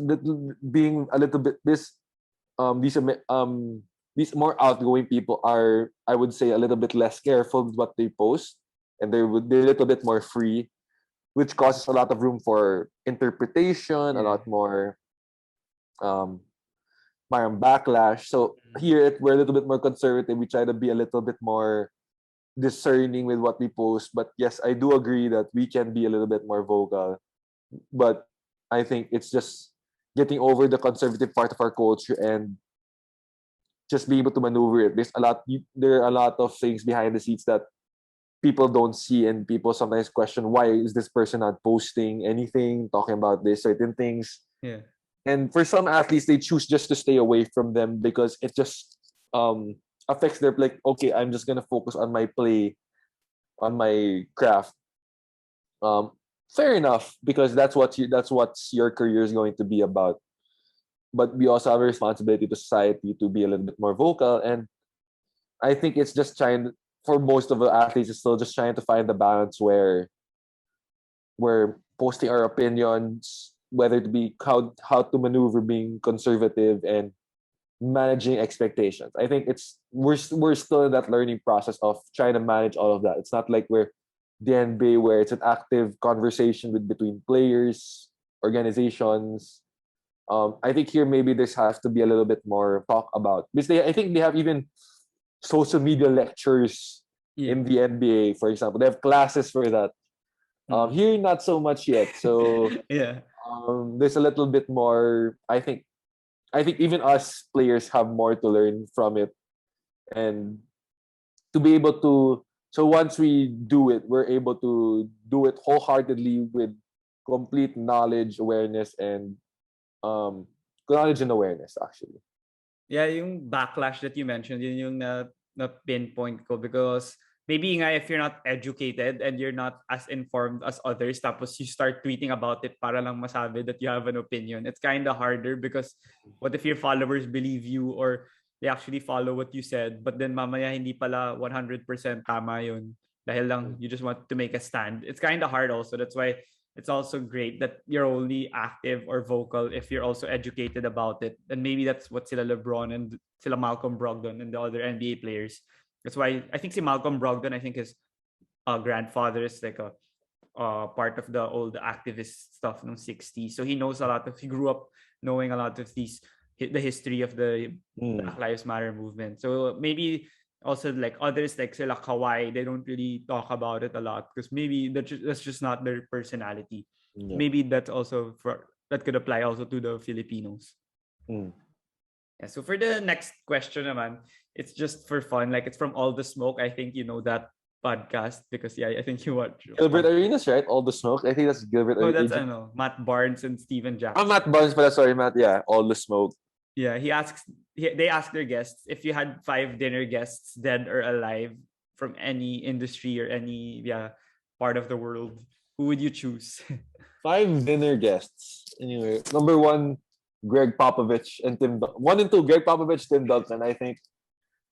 being a little bit these more outgoing people are, I would say, a little bit less careful with what they post, and they're a little bit more free, which causes a lot of room for interpretation, a Yeah. lot more um backlash. So Mhm. here we're a little bit more conservative. We try to be a little bit more discerning with what we post. But yes, I do agree that we can be a little bit more vocal. But I think it's just getting over the conservative part of our culture and just be able to maneuver it. There are a lot of things behind the scenes that people don't see, and people sometimes question why is this person not posting anything, talking about this certain things. Yeah. And for some athletes, they choose just to stay away from them because it just affects their, like, okay, I'm just gonna focus on my play, on my craft. Um, Fair enough, because that's what your career is going to be about. But we also have a responsibility to society to be a little bit more vocal, and I think it's just trying, for most of the athletes, it's still just trying to find the balance where we're posting our opinions, whether to be how to maneuver being conservative and managing expectations. I think we're still in that learning process of trying to manage all of that. It's not like we're the NBA where it's an active conversation between players, organizations. I think here maybe this has to be a little bit more talk about, because I think they have even social media lectures Yeah. in the NBA, for example. They have classes for that. Mhm. Here, not so much yet. So Yeah. there's a little bit more. I think even us players have more to learn from it, and to be able to. So once we do it, we're able to do it wholeheartedly with complete knowledge, awareness, and um, knowledge and awareness actually. Yeah, yung backlash that you mentioned, yun yung na pinpoint ko because maybe nga if you're not educated and you're not as informed as others, tapos you start tweeting about it para lang masabi that you have an opinion, it's kind of harder because what if your followers believe you or they actually follow what you said, but then mamaya hindi pala 100% tama yun dahil lang you just want to make a stand. It's kind of hard also. That's why it's also great that you're only active or vocal if you're also educated about it. And maybe that's what sila LeBron and sila Malcolm Brogdon and the other NBA players. That's why I think si Malcolm Brogdon, I think his grandfather is like a part of the old activist stuff in the 60s. So he grew up knowing a lot of the history of the Mm. Black Lives Matter movement. So maybe Also, like others like sila Kawhi, they don't really talk about it a lot because maybe that's just not their personality. Yeah. Maybe that's also that could apply also to the Filipinos. Mm. Yeah, so for the next question naman, it's just for fun. Like it's from All the Smoke. I think you know that podcast because yeah, I think you watch. Gilbert Arenas, right? All the smoke. I think that's Gilbert No, that's Arenas. Matt Barnes and Steven Oh, Jackson. Matt Barnes, but sorry, Matt. Yeah, all the smoke. Yeah, they ask their guests if you had five dinner guests, dead or alive, from any industry or any part of the world, who would you choose? 5 dinner guests. Anyway, number 1, Greg Popovich and 1 and 2, Greg Popovich, Tim Duncan. I think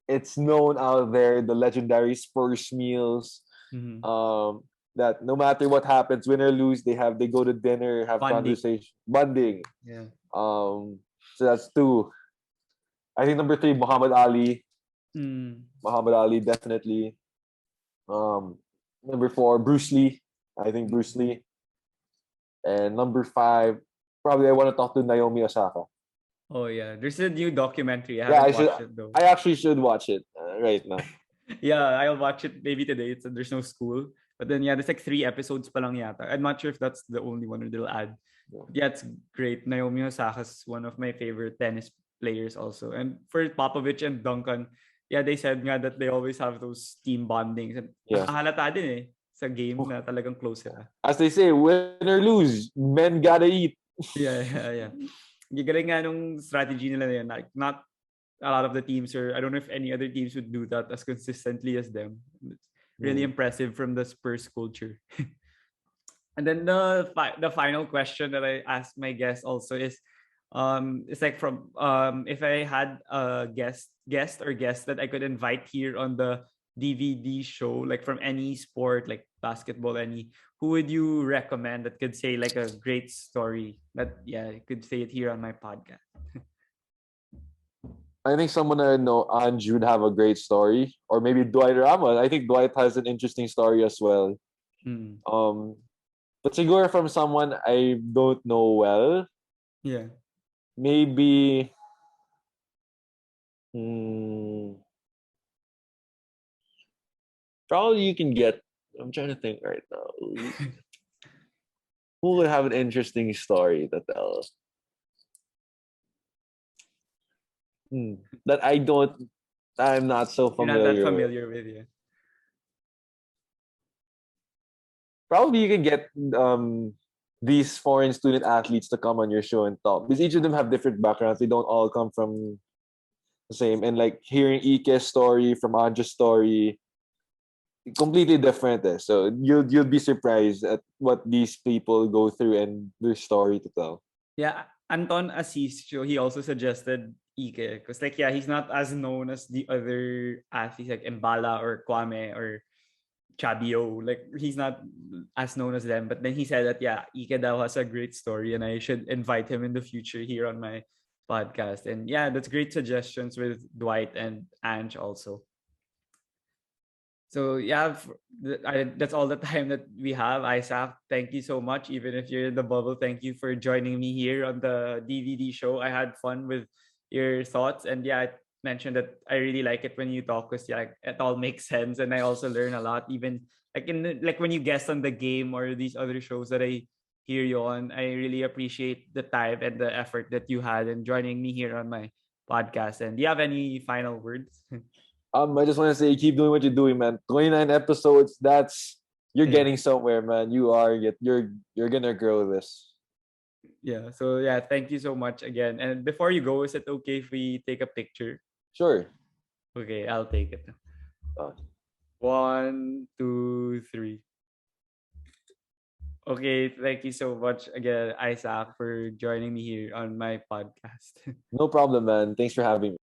it's known out there, the legendary Spurs meals. Mhm. That no matter what happens, win or lose, they go to dinner, have Bonding. conversation, bonding. Yeah. So that's 2. I think number 3, Muhammad Ali. Mm. Muhammad Ali, definitely. Number 4, Bruce Lee. I think Bruce Lee. And number 5, probably I want to talk to Naomi Osaka. Oh yeah, there's a new documentary. I Yeah, haven't watched it though. I actually should watch it right now. Yeah, I'll watch it maybe today. There's no school, but then yeah, there's like 3 episodes pa lang yata. I'm not sure if that's the only one or they'll add. But yeah, it's great. Naomi Osaka's one of my favorite tennis players also. And for Popovich and Duncan, yeah, they said nga that they always have those team bondings. And Yeah. nakahalata din sa game na talagang close sila. As they say, win or lose, men gotta eat. Yeah. Galing nga nung strategy nila na yun. Like, not a lot of the teams, or I don't know if any other teams would do that as consistently as them. It's really impressive from the Spurs culture. And then the final question that I asked my guest also is, it's like from if I had a guest or guest that I could invite here on the DVD show, like from any sport, like basketball, who would you recommend that could say like a great story that could say it here on my podcast? I think someone I know, Ange, would have a great story. Or maybe Dwight Rama. I think Dwight has an interesting story as well. Mm. But siguro from someone I don't know well, Yeah. maybe probably you can get. I'm trying to think right now. Who would have an interesting story to tell? That I'm not so You're not that familiar with. familiar with, yeah. Probably you can get these foreign student athletes to come on your show and talk, because each of them have different backgrounds. They don't all come from the same. And like hearing Ike's story from Anja's story, completely different. So you'll be surprised at what these people go through and their story to tell. Yeah, Anton Assis, so he also suggested Ike because like he's not as known as the other athletes like Mbala or Kwame or Chabio. Like he's not as known as them. But then he said that Ike daw has a great story and I should invite him in the future here on my podcast. And yeah, that's great suggestions with Dwight and Ange also. So yeah, that's all the time that we have. Isaac, thank you so much. Even if you're in the bubble, thank you for joining me here on the DVD show. I had fun with your thoughts, and I mentioned that I really like it when you talk because it all makes sense, and I also learn a lot. Even like when you guest on the game or these other shows that I hear you on, I really appreciate the time and the effort that you had in joining me here on my podcast. And do you have any final words? I just want to say, keep doing what you're doing, man. 29 episodes. You're Yeah. getting somewhere, man. You're gonna grow this. Yeah. So thank you so much again. And before you go, is it okay if we take a picture? Sure. Okay, I'll take it. Uh, 1, 2, 3. Okay, thank you so much again, Isaac, for joining me here on my podcast. no problem, man. Thanks for having me.